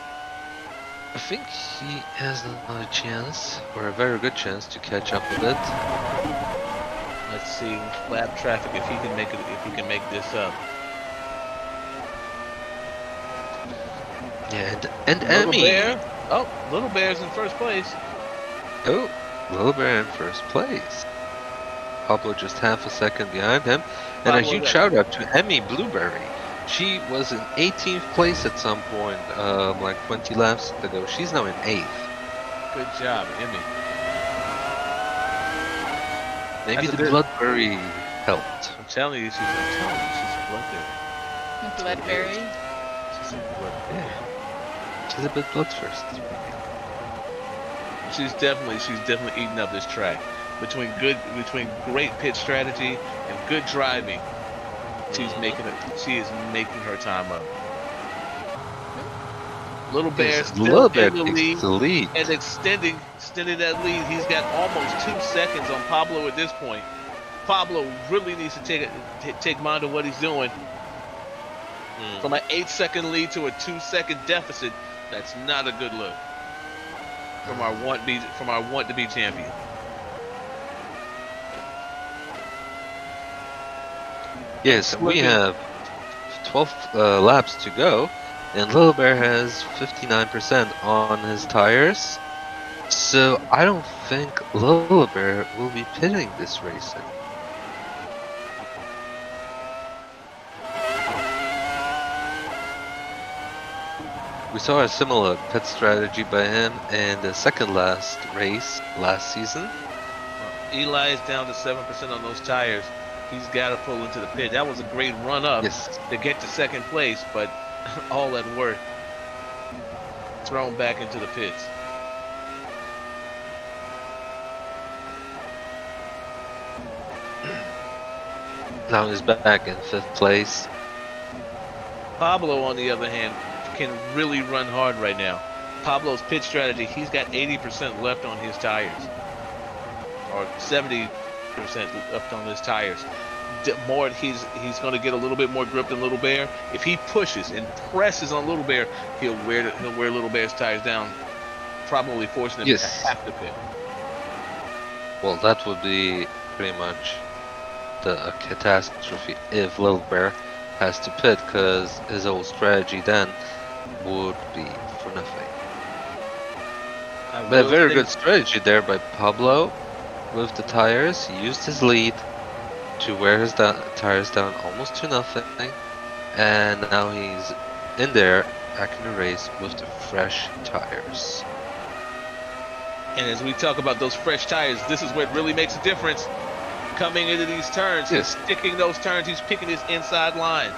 S1: I think he has another chance, or a very good chance, to catch up a bit.
S2: Let's see, lap traffic. If he can make it, if he can make this up.
S1: Yeah, and
S2: Little
S1: Emmy.
S2: Bear. Oh, Little Bear's in first place.
S1: Oh, Little Bear in first place. Pablo just half a second behind him. And a
S2: Pablo,
S1: huge shout out to Emmy Blueberry. She was in 18th place at some point, like 20 laps ago. She's now in 8th.
S2: Good job, Emmy.
S1: Maybe
S2: That's
S1: the
S2: a bit-
S1: Bloodberry helped.
S2: I'm telling you, she's a bloodberry.
S4: Bloodberry.
S2: She's a bloodberry.
S1: She's a bit bloodthirsty.
S2: She's definitely eating up this track. Between great pit strategy and good driving, she is making her time up. Little Bear
S1: Yes,
S2: still
S1: Little Bear
S2: in the
S1: takes
S2: lead
S1: the lead.
S2: and extending that lead. He's got almost 2 seconds on Pablo at this point. Pablo really needs to take mind of what he's doing. From an 8-second lead to a 2-second deficit, that's not a good look from our want to be champion.
S1: Yes, we have 12 laps to go, and Little Bear has 59% on his tires. So I don't think Little Bear will be pitting this race anymore. We saw a similar pit strategy by him in the second last race last season.
S2: Eli is down to 7% on those tires. He's got to pull into the pit. That was a great run up to get to second place, but all that work thrown back into the pits.
S1: Now he's back in 5th place.
S2: Pablo, on the other hand, can really run hard right now. Pablo's pit strategy, he's got 80% left on his tires, or 70% left on his tires. He's going to get a little bit more grip than Little Bear. If he pushes and presses on Little Bear, he'll wear Little Bear's tires down, probably forcing him to have to pit.
S1: Well, that would be pretty much a catastrophe if Little Bear has to pit, because his whole strategy then would be for nothing. But a very good strategy there by Pablo with the tires. He used his lead to wear his tires down almost to nothing, and now he's in there back in the race with the fresh tires.
S2: And as we talk about those fresh tires, this is where it really makes a difference. Coming into these turns, he's sticking those turns, he's picking his inside line.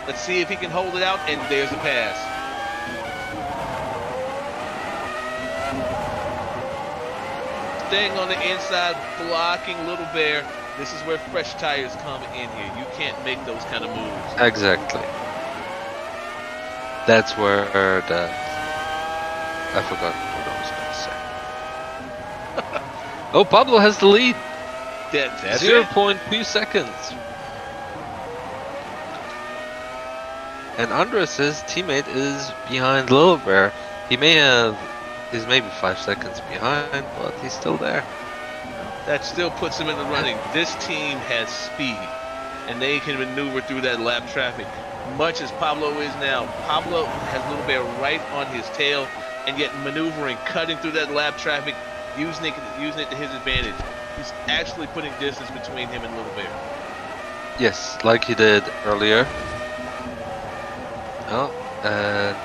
S2: Let's see if he can hold it out, and there's a pass. Staying on the inside, blocking Little Bear. This is where fresh tires come in here. You can't make those kind of moves.
S1: Exactly. That's where I forgot what I was going to say. Oh, Pablo has the lead.
S2: That's
S1: 0.2 seconds. And Andres' teammate is behind Little Bear. He's maybe 5 seconds behind, but he's still there.
S2: That still puts him in the running. This team has speed, and they can maneuver through that lap traffic. Much as Pablo is now, Pablo has Little Bear right on his tail, and yet maneuvering, cutting through that lap traffic, using it to his advantage. He's actually putting distance between him and Little Bear.
S1: Yes, like he did earlier. Oh,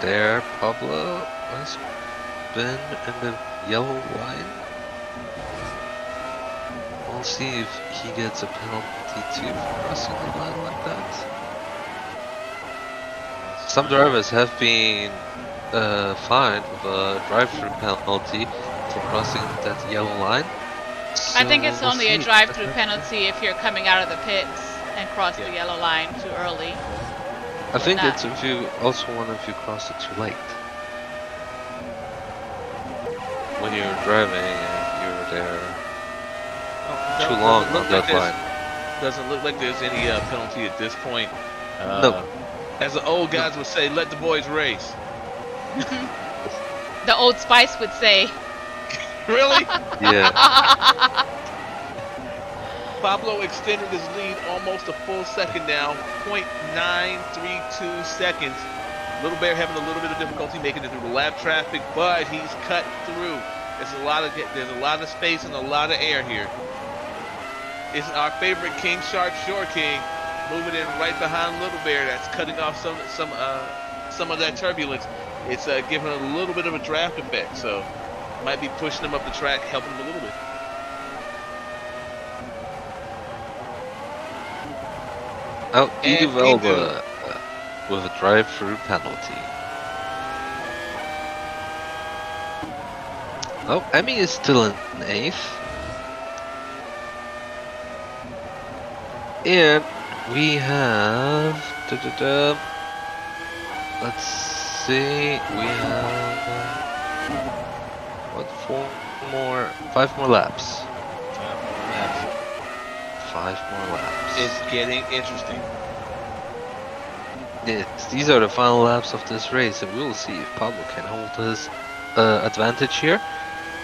S1: there Pablo has been in the yellow line. We'll see if he gets a penalty too for crossing the line like that. Some drivers have been fined with a drive-through penalty for crossing that yellow line. So
S4: I think it's
S1: we'll
S4: only
S1: see.
S4: a drive-through penalty if you're coming out of the pits and cross the yellow line too early.
S1: I think it's if you cross it too late. when you're driving and you're there too
S2: Doesn't
S1: long
S2: look
S1: on
S2: like
S1: that
S2: there's
S1: line.
S2: doesn't look like there's any penalty at this point.
S1: No.
S2: As the old guys would say, let the boys race.
S4: The Old Spice would say.
S2: Really?
S1: Yeah.
S2: Pablo extended his lead almost a full second now, 0.932 seconds. Little Bear having a little bit of difficulty making it through the lap traffic, but he's cut through. There's a lot of space and a lot of air here. It's our favorite King Shark Shore King moving in right behind Little Bear. That's cutting off some of that turbulence. It's giving him a little bit of a draft effect, so might be pushing him up the track, helping him a little bit.
S1: Oh,
S2: And
S1: Edu
S2: we
S1: Velva with a drive-through penalty. Oh, Emmy is still in 8th. And we have... Let's see, we have... What, 5 more laps. 5 more laps.
S2: It's getting interesting.
S1: These are the final laps of this race, and we'll see if Pablo can hold his advantage here,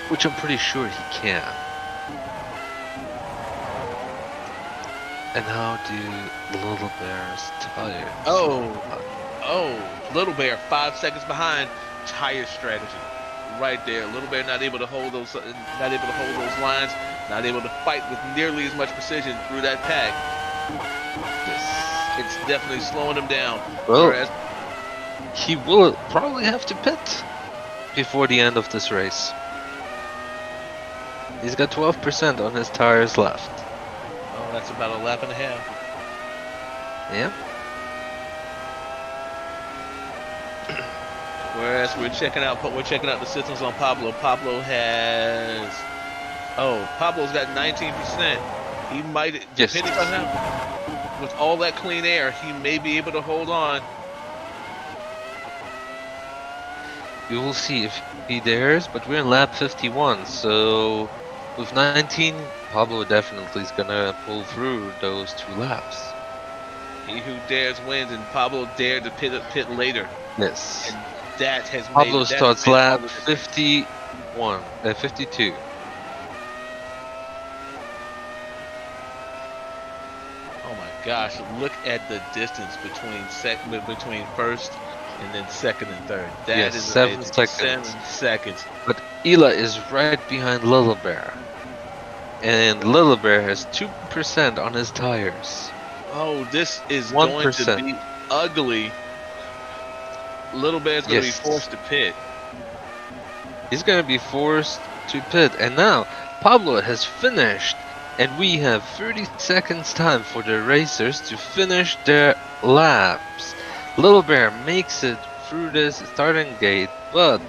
S1: which I'm pretty sure he can. And how do Little Bear's tires?
S2: Oh, Little Bear 5 seconds behind. Tire strategy, right there. Little Bear not able to hold those lines, not able to fight with nearly as much precision through that pack. It's definitely slowing him down.
S1: Well,
S2: Whereas
S1: he will probably have to pit before the end of this race. He's got 12% on his tires left.
S2: oh, that's about a lap and a half.
S1: Yeah.
S2: Whereas we're checking out the systems on Pablo. Pablo's got 19%. He might,
S1: Yes.
S2: depending on him, with all that clean air, he may be able to hold on.
S1: We will see if he dares, but we're in lap 51, so with 19, Pablo definitely is gonna pull through those 2 laps.
S2: He who dares wins, and Pablo dared to pit later.
S1: Yes.
S2: And that has
S1: Pablo
S2: made, that
S1: starts
S2: has made
S1: lap
S2: all the difference.
S1: 52.
S2: Oh my gosh! Look at the distance between first and then second and third. That
S1: Yes,
S2: is
S1: 7
S2: amazing.
S1: seconds.
S2: 7 seconds.
S1: But Ela is right behind Little Bear. And Little Bear has 2% on his tires.
S2: Oh, this is going to
S1: 1%.
S2: be ugly. Little Bear's going to
S1: Yes.
S2: be forced to pit.
S1: He's gonna be forced to pit. And now, Pablo has finished. And we have 30 seconds time for the racers to finish their laps. Little Bear makes it through this starting gate, but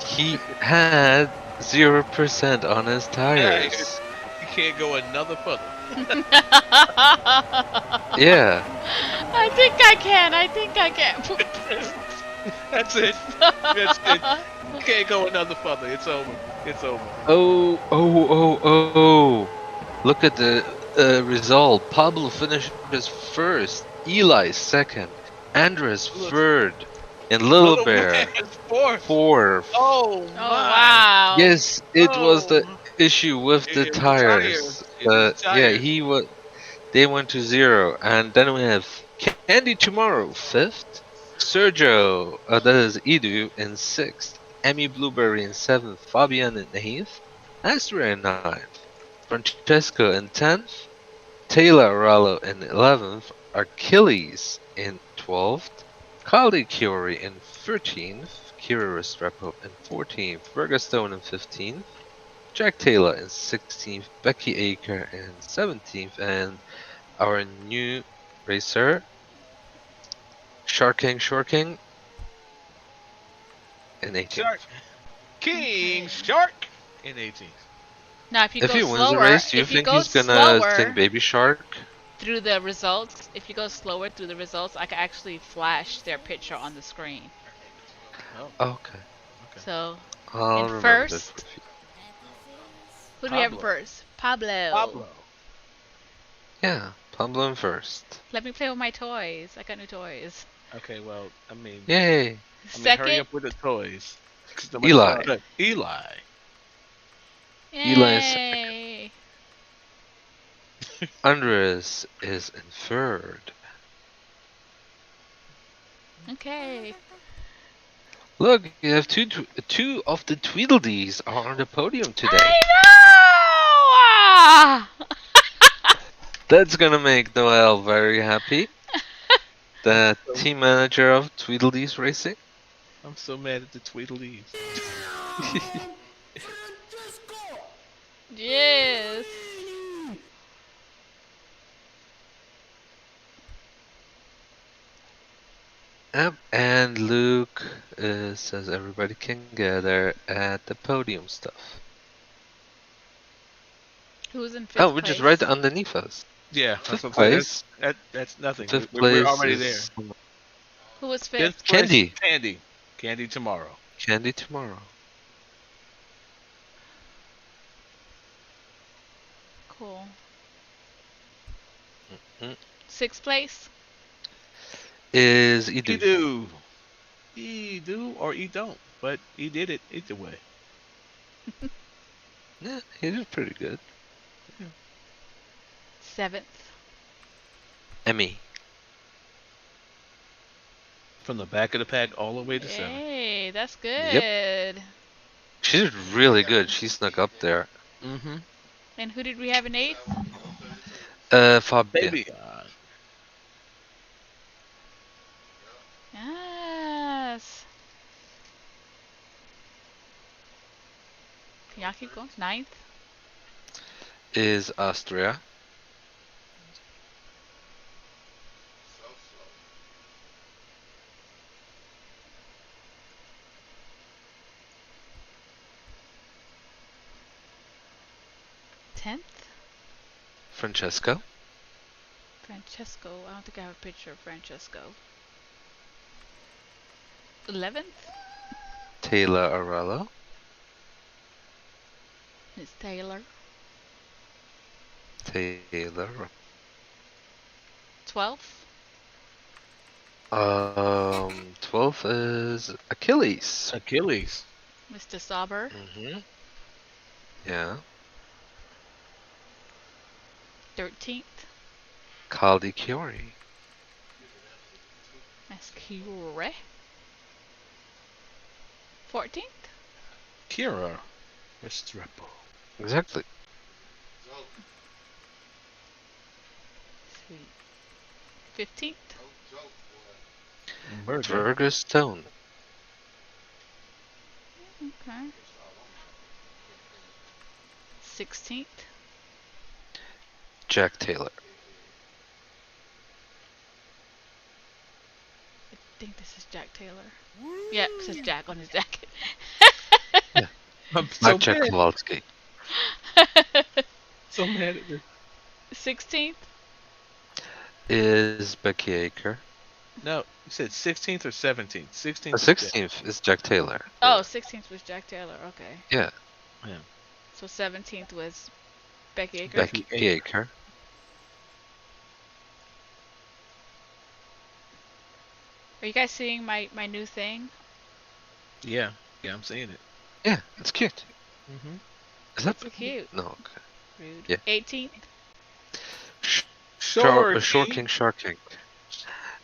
S1: he had 0% on his tires.
S2: You can't go another further.
S1: Yeah.
S4: I think I can.
S2: That's it. That's it. You can't go another further. It's over. It's over.
S1: Oh. Look at the result. Pablo finishes first. Eli second. Andres third. And Little Bear
S2: is fourth.
S1: fourth.
S2: Oh,
S4: Oh
S2: my.
S4: wow.
S1: Yes, it was the
S2: Oh.
S1: issue with the
S2: It was
S1: tires.
S2: tires.
S1: Yeah, they went to 0. And then we have Candy Tomorrow 5th. Sergio, that is Edu, in 6th. Emmy Blueberry in 7th. Fabian in 8th. Astra in 9th. Francesco in 10th. Taylor Rallo in 11th. Achilles in 12th. Kali Kiori in 13th. Kira Restrepo in 14th. Burgerstone in 15th. Jack Taylor in 16th. Becky Aker in 17th. And our new racer, Shark King in 18th.
S2: Shark. King Shark in 18th.
S4: Now, if you
S1: If
S4: go
S1: he wins
S4: slower,
S1: the race, do you
S4: if you
S1: think
S4: go
S1: he's gonna
S4: slower
S1: sing Baby Shark?
S4: through the results, if you go slower through the results, I can actually flash their picture on the screen.
S2: Oh,
S1: Okay.
S2: okay.
S4: So
S1: I'll
S4: And
S1: remember that.
S4: first, who do we have
S2: Pablo.
S4: first? Pablo.
S2: Pablo.
S1: Yeah, Pablo in first.
S4: Let me play with my toys. I got new toys.
S2: Okay, well, I mean,
S1: Yay.
S2: hurry
S4: Second.
S2: up with the toys. 'Cause nobody's
S1: Eli.
S2: caught up. Eli.
S1: Eli is second.
S4: Yay.
S1: Andres is in third.
S4: Okay.
S1: Look, you have two of the Tweedledees are on the podium today.
S4: I know! Ah!
S1: That's gonna make Noel very happy. The team manager of Tweedledees Racing.
S2: I'm so mad at the Tweedledees.
S4: Yes.
S1: Yep, and Luke says everybody can gather at the podium stuff.
S4: Who's in fifth
S1: Oh, which is right underneath us.
S2: Yeah,
S1: Fifth
S2: that's what I'm saying.
S1: place.
S2: That's nothing.
S1: Fifth
S2: We're
S1: place
S2: already
S1: is
S2: there.
S4: Who was fifth?
S2: Fifth place,
S1: Candy.
S2: Candy. Candy tomorrow.
S1: Candy tomorrow.
S4: Cool.
S1: Mhm.
S4: Sixth place?
S1: Is
S2: He
S1: Edu.
S2: do. He do or he don't. But he did it either way.
S1: Yeah, he did pretty good.
S4: Seventh.
S1: Emmy.
S2: From the back of the pack all the way to seven.
S4: Hey, that's good.
S1: She did really good. She snuck up there.
S2: Mm-hmm.
S4: And who did we have in eighth?
S1: Fabian.
S2: Baby.
S4: Yes. Can y'all keep going? Ninth?
S1: Is Austria.
S4: Tenth?
S1: Francesco.
S4: Francesco. I don't think I have a picture of Francesco. 11th?
S1: Taylor Arello.
S4: It's Taylor.
S1: Taylor.
S4: 12th?
S1: 12th is Achilles.
S2: Achilles.
S4: Mr. Sauber.
S1: Mm-hmm. Yeah.
S4: 13th?
S1: Caldi Chiori.
S4: That's Kure. 14th?
S2: Kira. Restrepo.
S1: Exactly.
S4: Sweet. 15th?
S1: Fergus Stone.
S4: Okay. 16th?
S1: Jack Taylor.
S4: I think this is Jack Taylor. Yep, it says Jack on his jacket.
S2: I'm so
S1: Not Jack
S2: mad.
S1: Kowalski.
S2: So mad at her.
S4: 16th?
S1: Is Becky Aker.
S2: No, you said 16th or 17th? 16th.
S1: The 16th is Jack Taylor.
S4: Oh, 16th was Jack Taylor. Okay.
S1: Yeah.
S4: So 17th was Becky Aker.
S1: Becky
S2: Aker.
S1: Aker.
S4: Are you guys seeing my new thing?
S2: Yeah, I'm seeing it.
S1: Yeah, it's cute.
S2: Mm-hmm.
S1: Is that
S4: It's cute.
S1: No, okay.
S4: Rude.
S1: Yeah.
S4: 18th?
S1: Short King Shark King.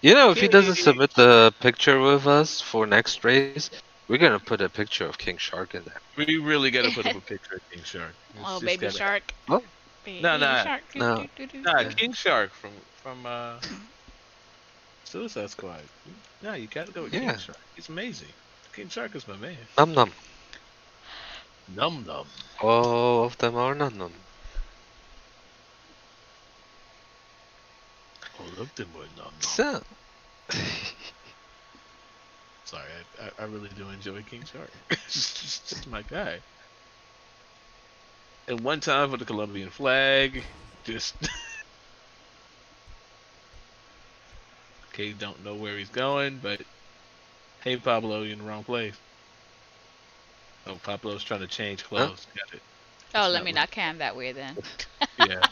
S1: You know, if he doesn't submit the picture with us for next race, we're gonna put a picture of King Shark in there.
S2: We really gotta put up a picture of King Shark. It's
S4: Oh,
S2: just
S4: baby
S2: gotta-
S4: shark.
S1: Oh.
S4: Baby
S2: No,
S4: shark.
S1: no.
S2: Nah,
S1: Yeah.
S2: King Shark from Suicide Squad. No, you gotta go with
S1: Yeah.
S2: King Shark. He's amazing. King Shark is my man.
S1: Num num.
S2: Num num.
S1: All of them are num num.
S2: All of them were num num.
S1: So.
S2: Sorry, I really do enjoy King Shark. It's just my guy. And one time for the Colombian flag, just okay, don't know where he's going, but hey Pablo, you're in the wrong place. Oh, Pablo's trying to change
S1: Huh?
S2: clothes. Got it.
S4: Oh,
S2: It's
S4: let me
S2: like-
S4: not cam that way then.
S2: Yeah.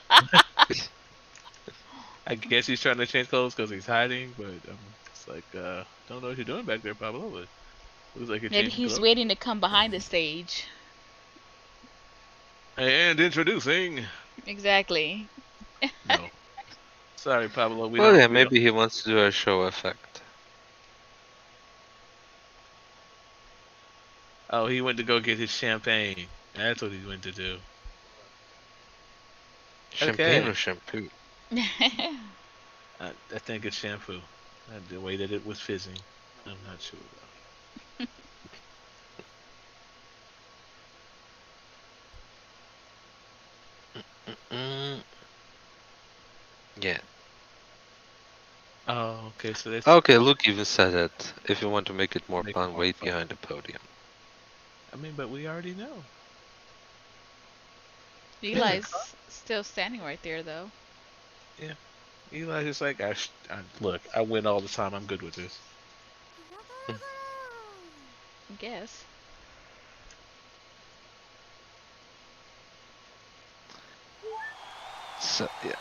S2: I guess he's trying to change clothes because he's hiding, but it's like, don't know what you're doing back there, Pablo, but looks like you're
S4: Maybe
S2: changing
S4: he's
S2: clothes.
S4: waiting to come behind the stage.
S2: And introducing.
S4: Exactly.
S2: No. Sorry, Pablo. We
S1: Well,
S2: don't.
S1: yeah,
S2: we don't-
S1: maybe he wants to do a show effect.
S2: Oh, he went to go get his champagne. That's what he went to do.
S1: Champagne
S2: Okay.
S1: or shampoo?
S2: I think it's shampoo. The way that it was fizzing. I'm not sure though.
S1: Mm, yeah.
S2: Oh, okay. So that's.
S1: Okay, Luke even said it. If you want to make it more
S2: Make it
S1: fun,
S2: more
S1: wait
S2: fun.
S1: behind the podium.
S2: I mean, but we already know.
S4: Eli's still standing right there though.
S2: Eli's just like, look. I win all the time. I'm good with this.
S4: I guess.
S1: So, yeah.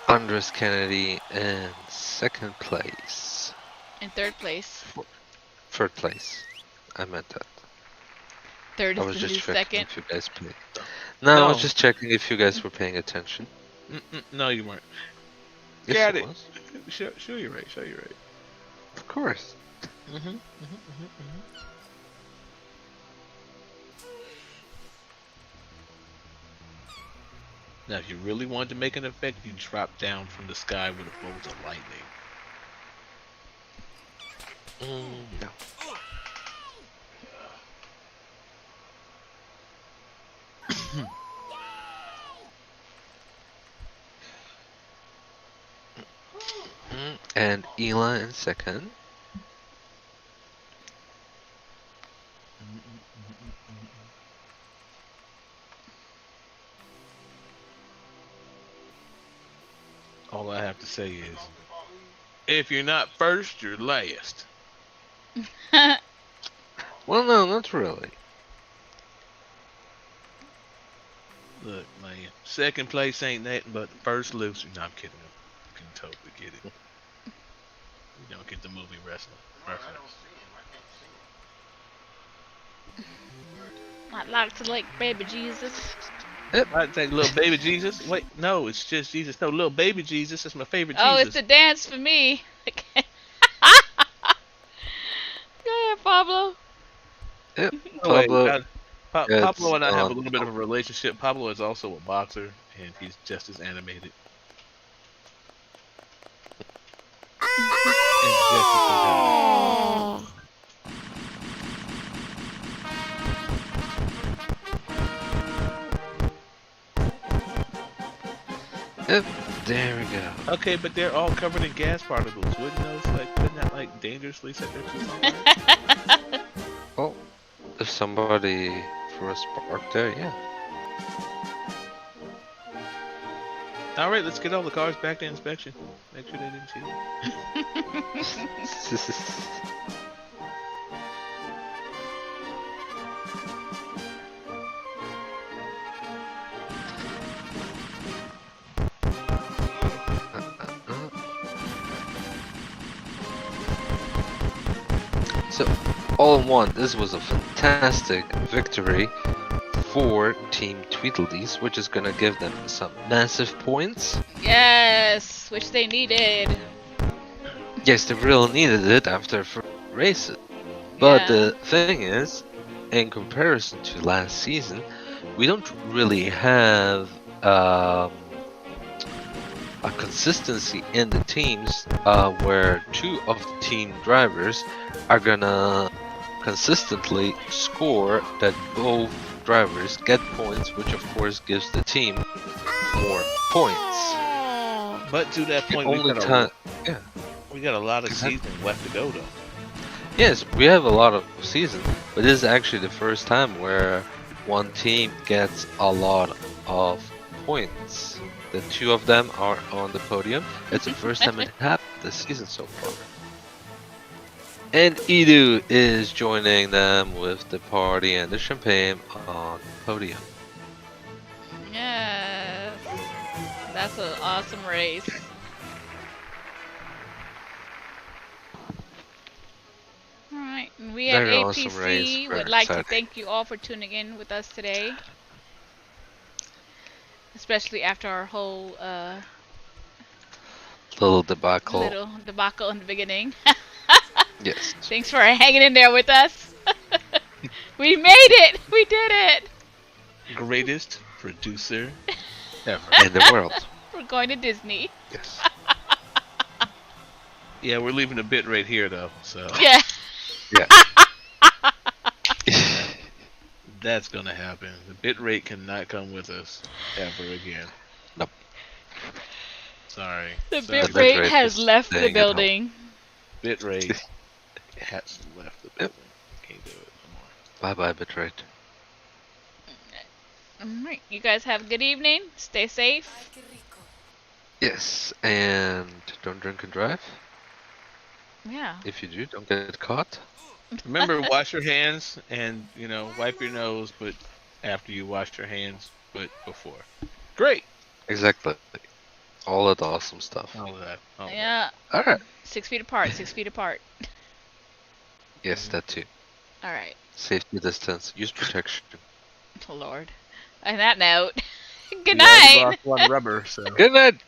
S1: Andres Kennedy in second place.
S4: In third place.
S1: Third place. I meant that.
S4: Third
S1: I
S4: is
S1: was
S4: the
S1: just
S4: new
S1: checking
S4: second.
S1: if you guys paid. No, I was
S2: No.
S1: just checking if you guys were paying attention.
S2: No, you weren't.
S1: Yes,
S2: Got
S1: it
S2: it.
S1: was.
S2: Sure, you're right. Sure, you're right.
S1: Of course.
S2: Now, if you really wanted to make an effect, you drop down from the sky with a bolt of lightning.
S1: No. And Eli in second.
S2: All I have to say is, if you're not first, you're last.
S1: Well, no, not really.
S2: Look, man, second place ain't nothing but first loser. No, I'm kidding. You can totally get it. You don't get the movie wrestling reference.
S4: I'd like to like baby Jesus.
S2: I'd say little baby Jesus. Wait, no, it's just Jesus. No, little baby Jesus is my favorite
S4: Oh,
S2: Jesus.
S4: it's the dance for me. Go ahead, Pablo.
S1: Yep.
S2: Oh, wait,
S1: Pablo.
S2: Pablo and I have a
S1: on
S2: little bit of a relationship. Pablo is also a boxer, and he's just as animated. And just as competitive.
S1: Yep. There we go.
S2: Okay, but they're all covered in gas particles. Wouldn't that like dangerously set their teeth on fire?
S1: Well, if somebody threw a spark there, yeah.
S2: All right, let's get all the cars back to inspection. Make sure they didn't cheat.
S1: So, all in one, this was a fantastic victory for Team Tweedledees, which is gonna give them some massive points.
S4: Yes, which they needed.
S1: Yes, they really needed it after races. But
S4: Yeah.
S1: the thing is, in comparison to last season, we don't really have a consistency in the teams where two of the team drivers are gonna consistently score that both drivers get points, which of course gives the team more points.
S2: But to that
S1: The
S2: point,
S1: only time,
S2: we got a lot of
S1: Exactly.
S2: season left to go, though.
S1: yes, we have a lot of season, but this is actually the first time where one team gets a lot of points. The two of them are on the podium. It's the first time it happened this season so far. And Edu is joining them with the party and the champagne on podium.
S4: Yes. That's an awesome race. Alright, and we at
S1: Very awesome race.
S4: APC
S1: Very
S4: would like to
S1: exciting.
S4: thank you all for tuning in with us today. Especially after our whole
S1: Little debacle.
S4: little debacle in the beginning.
S1: Yes.
S4: Thanks for hanging in there with us. We made it! We did it!
S2: Greatest producer ever.
S1: In the world.
S4: We're going to Disney.
S1: Yes.
S2: Yeah, we're leaving the bit rate here though, so
S4: Yeah.
S1: Yeah.
S2: that's gonna happen. The bit rate cannot come with us ever again.
S1: Nope.
S2: Sorry.
S4: The
S2: Sorry.
S4: bit rate
S1: rate
S4: has
S1: is
S4: left the
S1: staying at home.
S4: building.
S2: Bit rate has left the building. Can't do it no more.
S1: Bye bye, bitrate.
S4: Alright, you guys have a good evening. Stay safe.
S1: Yes, and don't drink and drive.
S4: Yeah.
S1: If you do, don't get caught.
S2: Remember, wash your hands and wipe your nose, but after you wash your hands, but before. Great.
S1: Exactly. All that awesome stuff.
S2: All of that. All of that.
S4: Yeah.
S1: Alright.
S4: 6 feet apart, 6 feet apart.
S1: Yes, that too.
S4: Alright.
S1: Safety distance. Use protection.
S4: Oh, Lord. On that note, good
S2: We already
S4: night.
S2: lost one rubber, so.
S1: Good night!